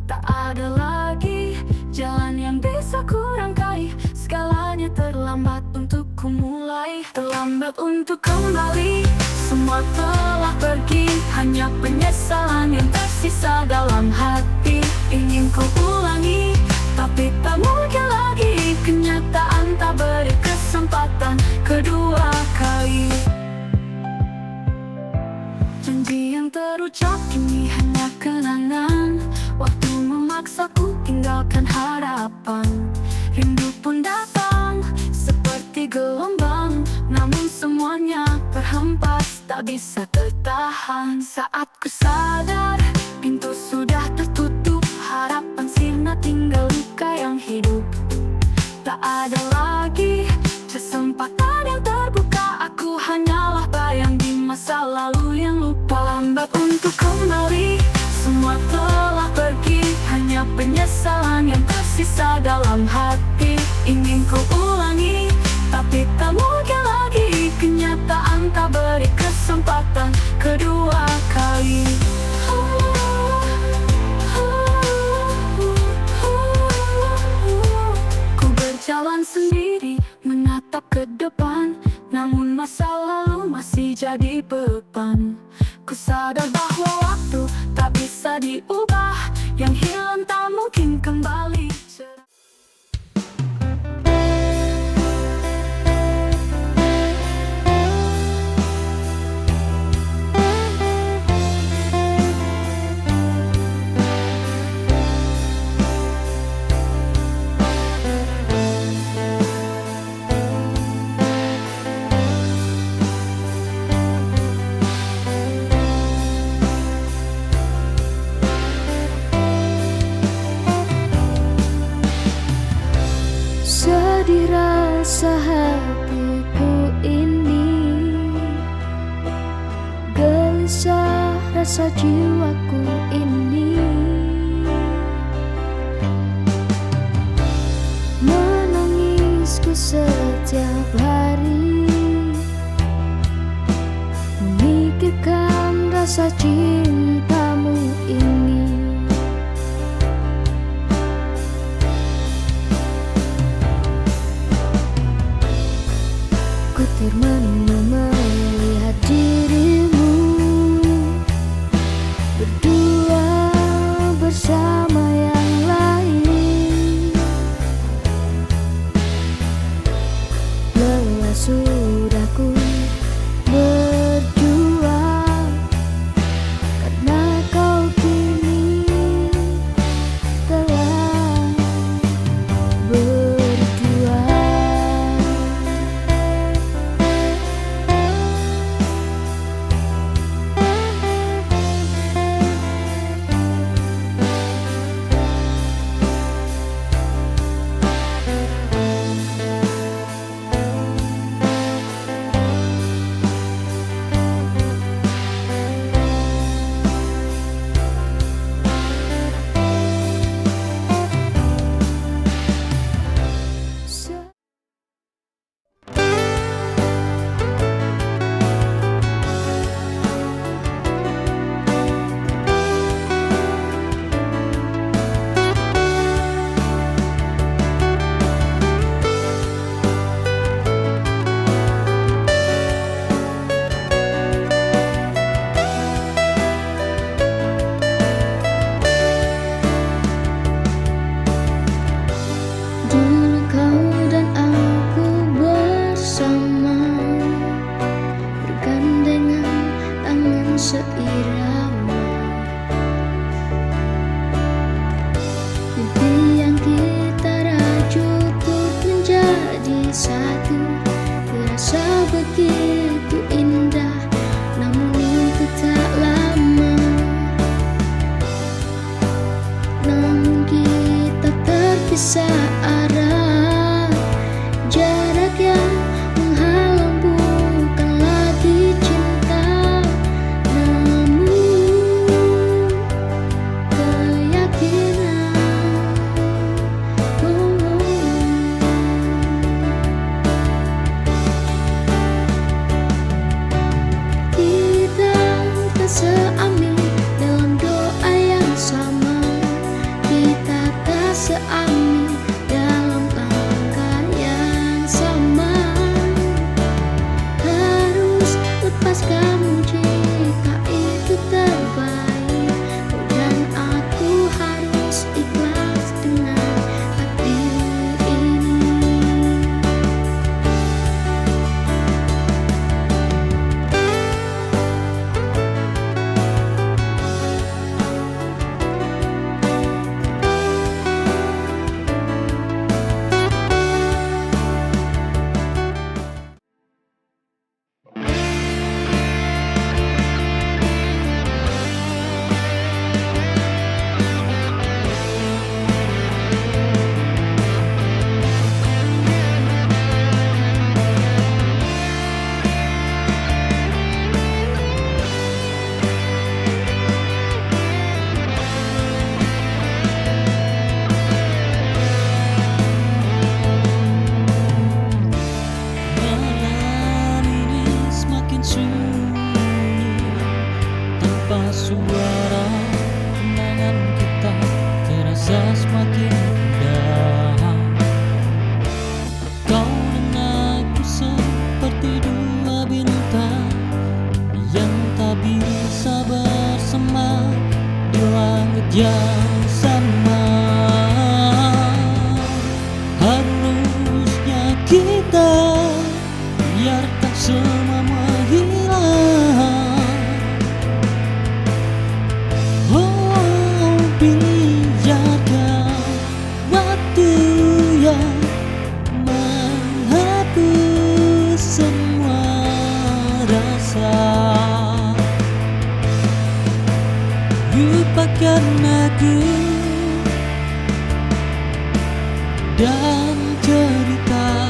Tak ada lagi jalan yang bisa ku rangkai, segalanya terlambat untuk ku mulai, terlambat untuk kembali. Semua telah pergi, hanya penyesalan yang tersisa dalam hati. Ingin ku ulangi, tapi tak mungkin lagi. Kenyataan tak beri kesempatan kedua kali. Janji yang terucap kini hanya kenangan, waktu memaksaku tinggalkan harapan. Rindu pun datang seperti gelombang, namun semuanya terhempas, tak bisa tertahan. Saat ku sadar, pintu sudah tertutup, harapan sirna tinggal luka yang hidup. Tak ada lagi kesempatan yang terbuka, aku hanyalah bayang di masa lalu yang lupa. Lambat untuk kembali, semua telah pergi, hanya penyesalan yang tersisa dalam hati. Ingin ku ulangi, tapi tak mungkin lagi. Kenyataan tak beri kesempatan kedua kali. Ku berjalan sendiri, menatap ke depan, namun masa lalu masih jadi beban. Ku sadar bahwa waktu tak bisa diubah, yang hilang tak mungkin kembali. Sedih rasa hatiku ini, gelisah rasa jiwaku ini. Menangisku setiap hari, memikirkan rasa cintamu ini. Ku termenung melihat dirimu berdua bersama yang lain. Lelah sudah ku berjuang, karena kau kini telah berjuang. semua rasa. Lupakan aku dan cerita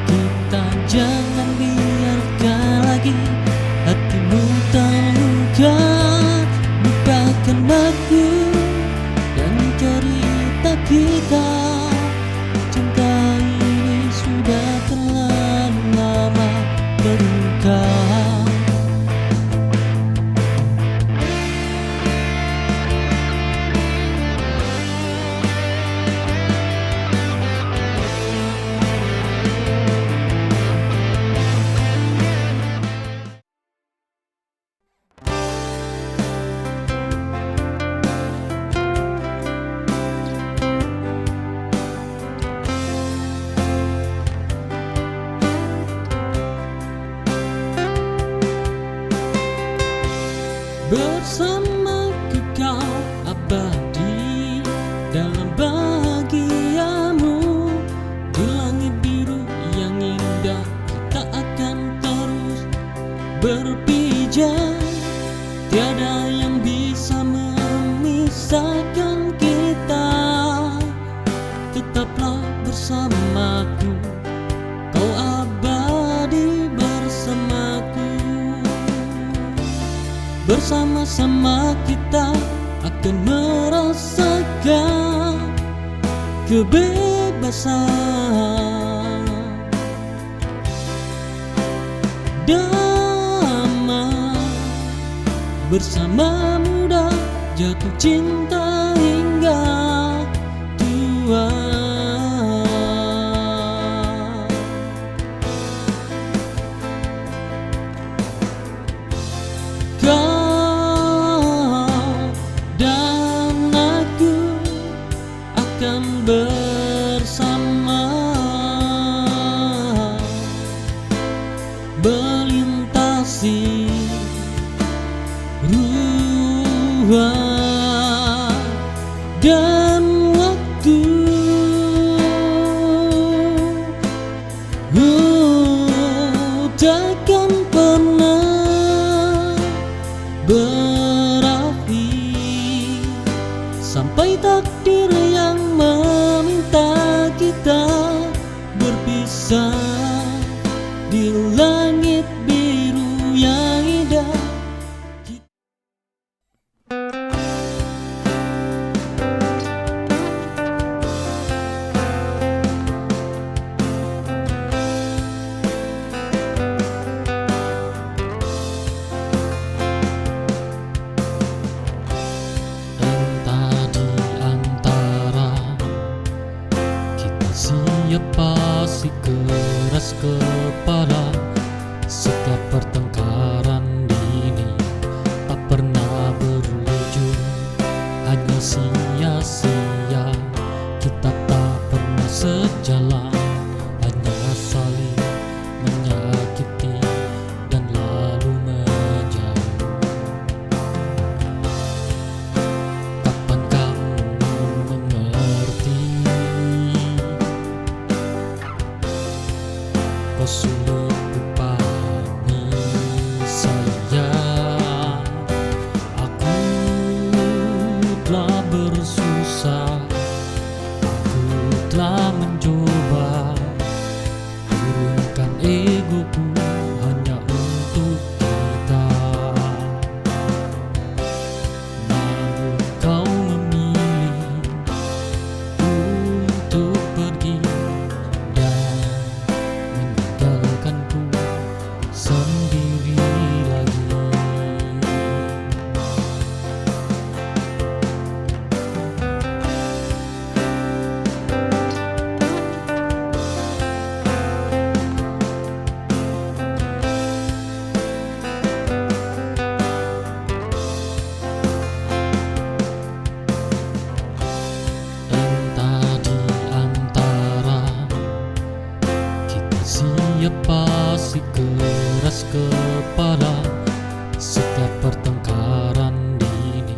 kita, jangan biarkan lagi hatimu terluka. Lupakan aku dan cerita kita, cinta ini sudah terlalu lama terluka. Bersamaku kau abadi dalam bahagiamu. Di langit biru yang indah kita akan terus berpijak. Tiada yang bisa memisahkan kita. Tetaplah bersamaku, kau abadi bersamaku. Bersama-sama kita akan merasakan kebebasan, damai bersama muda, jatuh cinta hingga tua. Bersama melintasi ruang dan waktu. Takkan pernah berakhir sampai takdir yang meminta kita berpisah di langit biru yang indah. Pasti keras kepala, setiap pertengkaran ini tak pernah berujung, hanya sia-sia. Kita tak pernah sejalan, hanya saling menyakiti dan lalu menjauh. Kapan kamu mengerti? Kau sulit kupahami sayang. Aku telah bersusah, aku telah mencoba turunkan egoku hanya untuk kita. Namun kau memilih untuk pergi dan meninggalkanku sendiri lagi. Entah di antara kita siapa si keras kepala, setiap pertengkaran ini.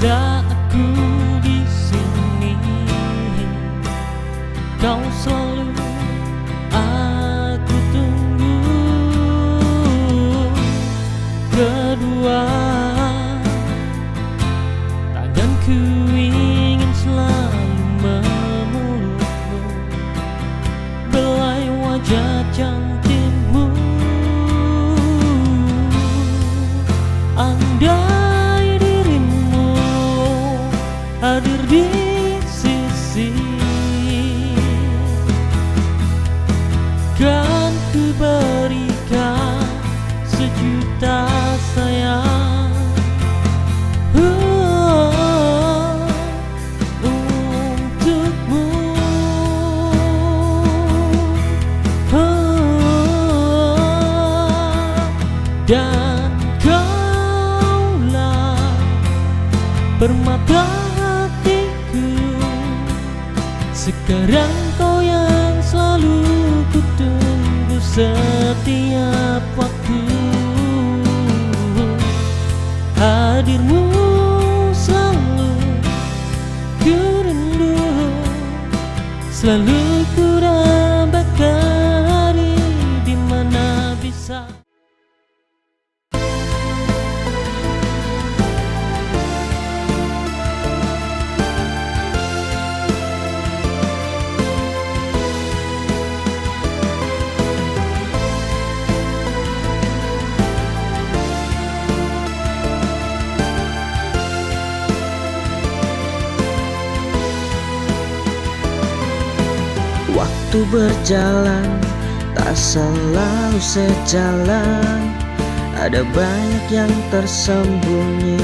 ada aku di sini, kau selalu aku tunggu. Kedua tanganku ingin selalu memelukmu, belai wajah cantikmu. Andai dirimu hadir di sisi, kan ku berikan sejuta sayang untukmu. Dan kaulah permata hatiku, sekarang kau yang selalu ku tunggu setiap waktu. Hadirmu selalu ku rindu, selalu ku dambakan hari di mana bisa. Waktu berjalan tak selalu sejalan, ada banyak yang tersembunyi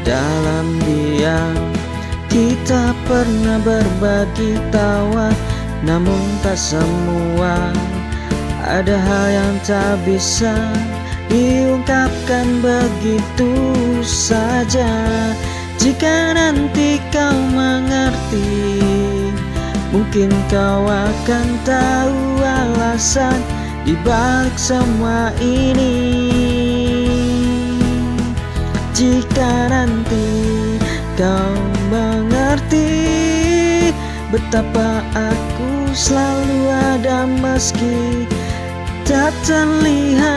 dalam diam. Kita pernah berbagi tawa, namun tak semua. Ada hal yang tak bisa diungkapkan begitu saja. Jika nanti kau mengerti, mungkin kau akan tahu alasan di balik semua ini. Jika nanti kau mengerti betapa aku selalu ada meski tak terlihat.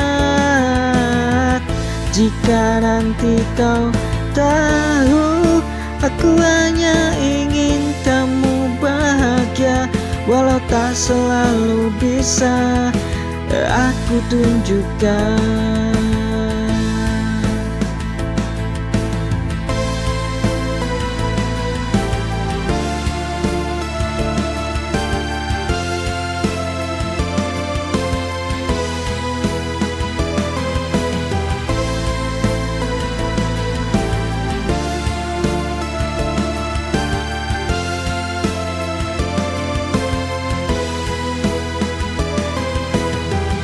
Jika nanti kau tahu aku hanya ingin kamu bahagia, walau tak selalu bisa aku tunjukkan.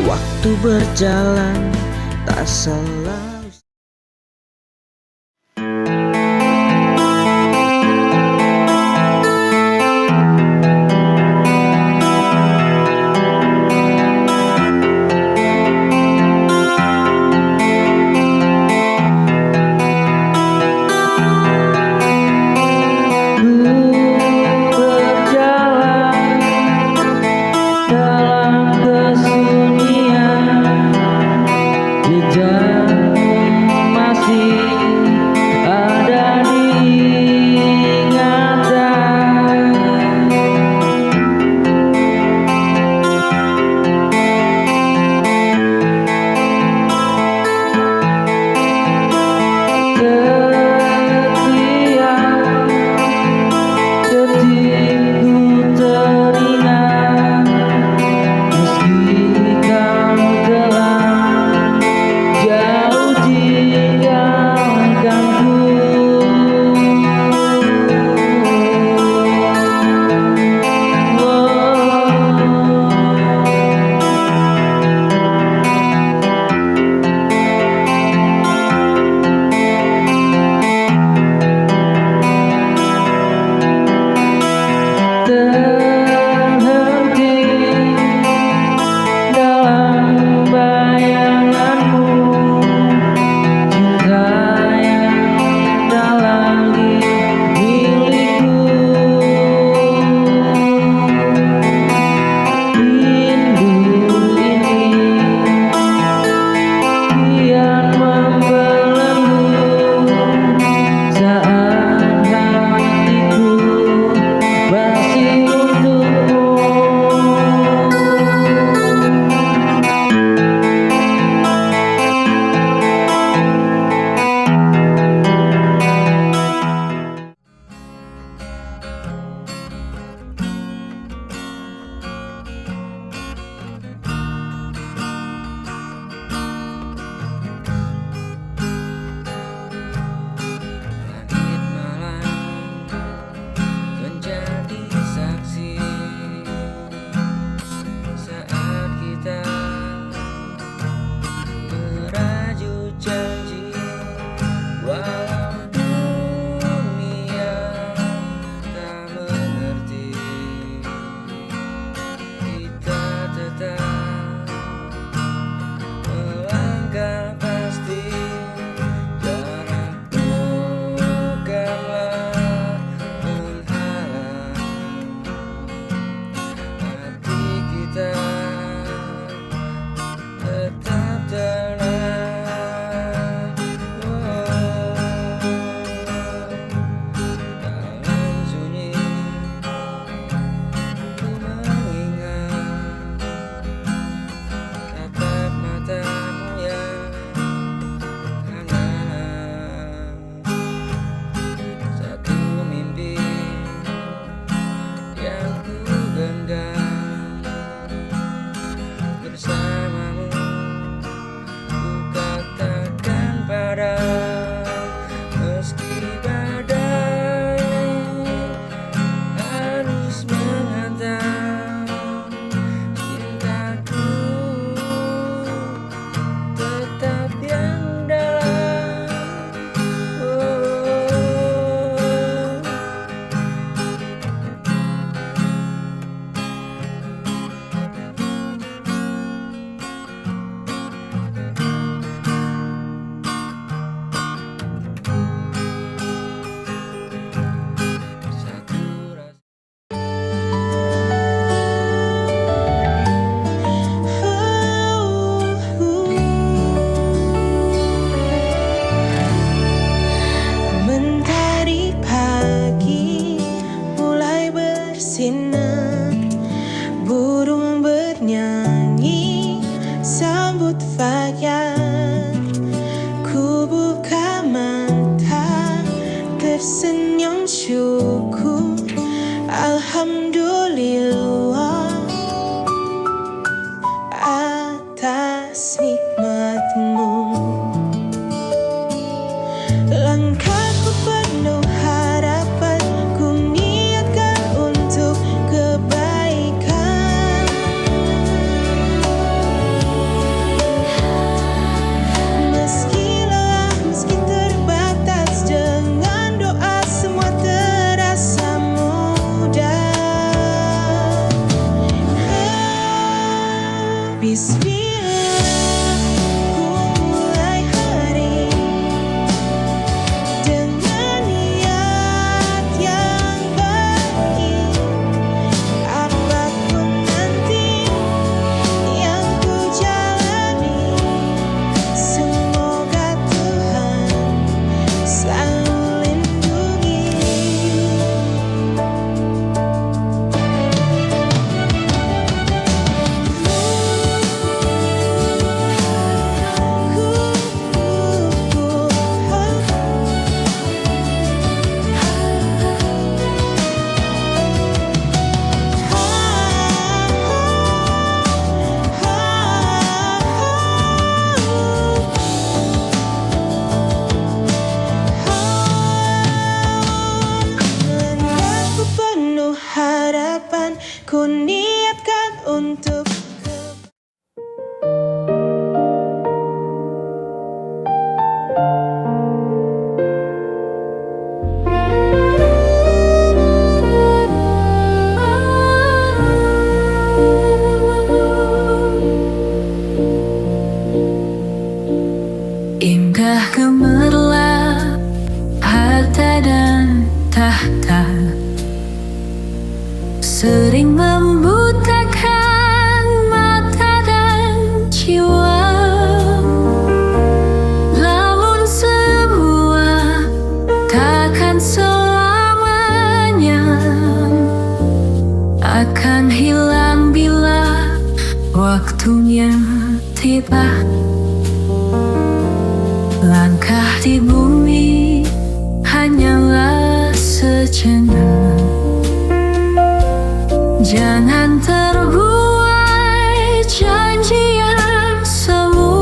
Waktu berjalan tak selalu. Dalam kesunyian, jejak yang syukur, alhamdulillah atas nikmatmu. Langkahku penuh harapan, ku niatkan untuk kebaikan. Meski lelah, meski terbatas, dengan doa semua terasa mudah. Bismillah, ku mulai hari dengan niat yang baik. Apapun nanti yang ku jalani, semoga Tuhan selalu lindungi. Langkahku penuh harapan, ku niatkan untuk Indah gemerlap harta dan tahta, sering membutakan mata dan jiwa. Namun semua takkan selamanya akan hilang bila waktunya tiba. Langkah di bumi hanyalah sejenak. Jangan terbuai janji yang semu.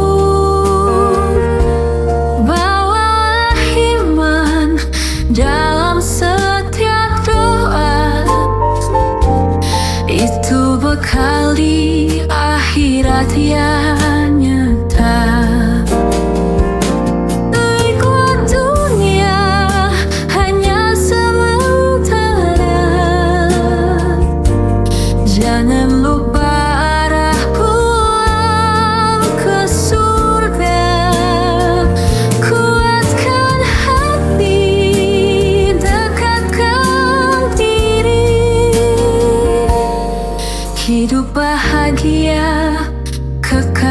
Bawalah iman dalam setiap doa, itu bekal di akhirat yang nyata. Jangan lupa arah pulang ke surga. Kuatkan hati, dekatkan diri. Hidup bahagia, kekal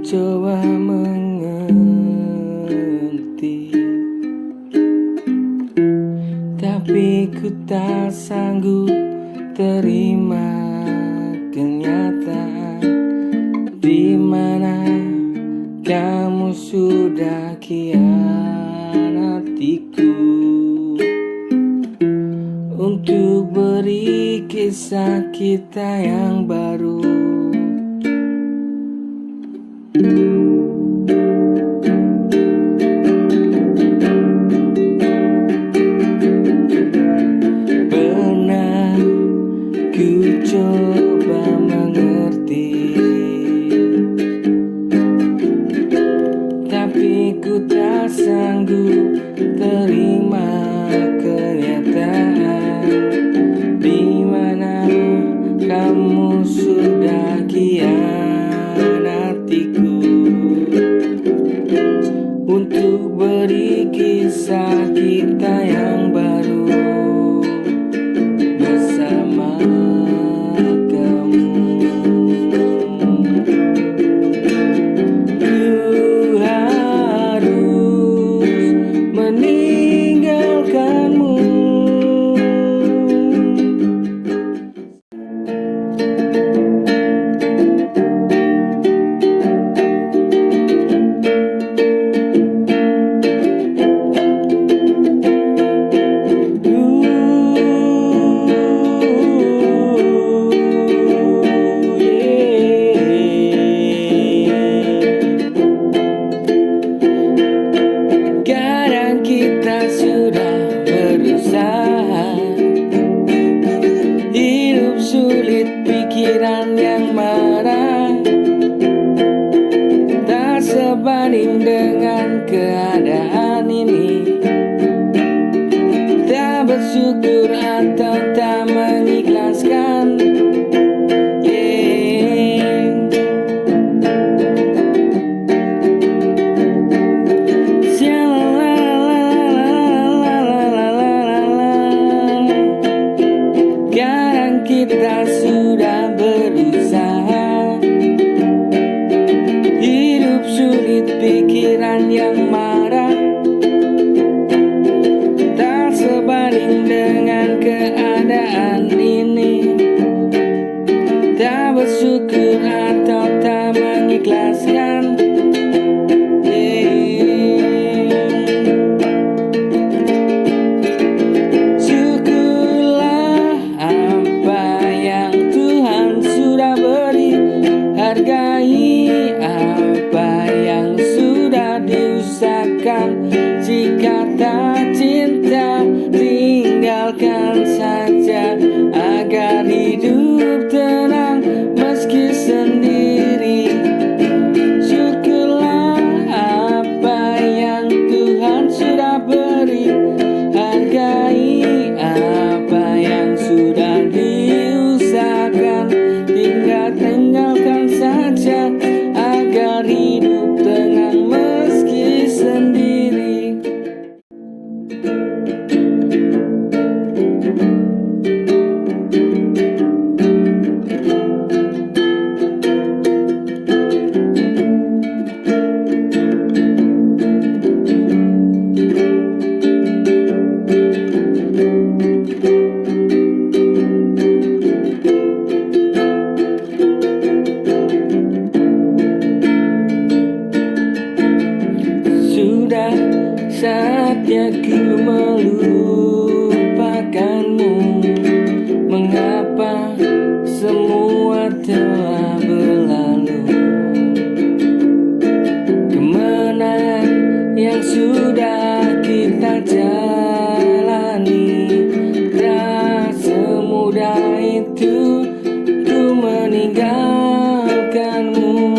coba mengerti, tapi ku tak sanggup terima kenyataan di mana kamu sudah khianatiku untuk beri kisah kita yang baru. Pernah ku coba mengerti, tapi ku tak sanggup terima kenyataan di mana kamu sudah khianatiku untuk beri kisah kita yang baru bersama kamu. Ku harus meninggalkanmu. Kadang kita sudah berusaha, hidup sulit, pikiran yang marah, tak sebanding dengan keadaan ini. Tak bersyukur atau tak mengikhlaskan, kadang kita sudah berusaha, hidup sulit, pikiran yang marah, tak sebanding dengan keadaan ini. Tak bersyukur atau tak mengikhlaskan, syukurlah apa yang Tuhan sudah beri, hargai apa yang sudah diusahakan. Jika tak cinta, tinggalkan saja agar hidup tenang meski sendiri. Syukurlah apa yang Tuhan sudah beri, hargai apa yang sudah diusahakan. Tinggalkan saja agar hidup tenang meski sendiri. Sudah saatnya ku melupakanmu. Mengapa semua telah berlalu? Kemenangan yang sudah kita jalani, tak semudah itu ku meninggalkanmu.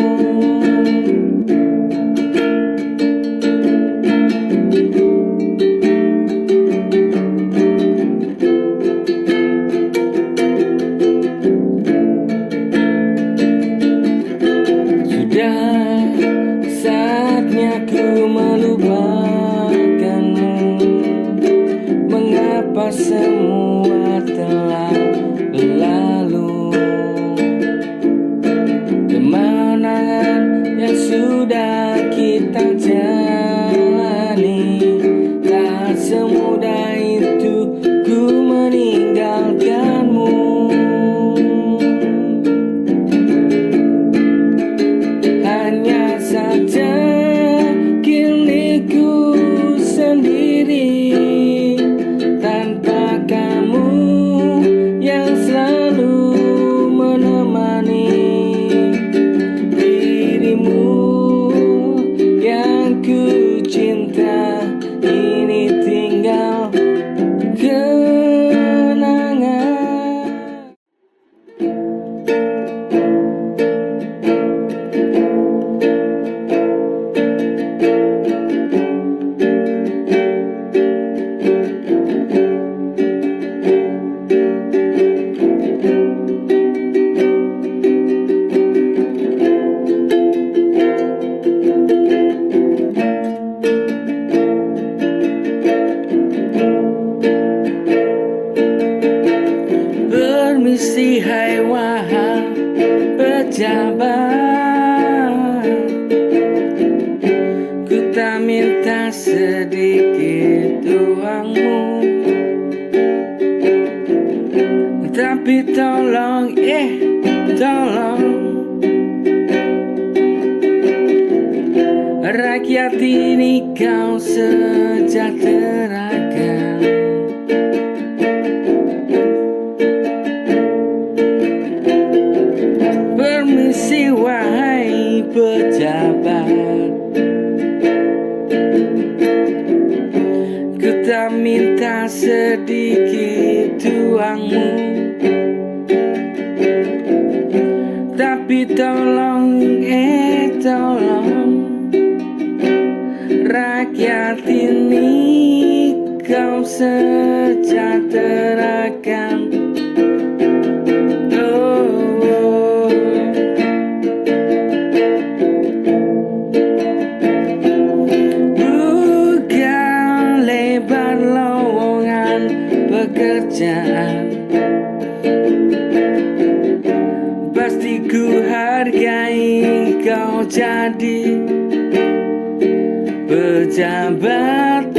ku tak minta sedikit uangmu, tapi tolong, tolong rakyat ini kau sejahterakan. Permisi wahai pejabat, ku tak minta sedikit uangmu, tapi tolong, tolong rakyat ini kau sejahterakan. Buka lebar lowongan pekerjaan, pasti ku hargai kau jadi pejabat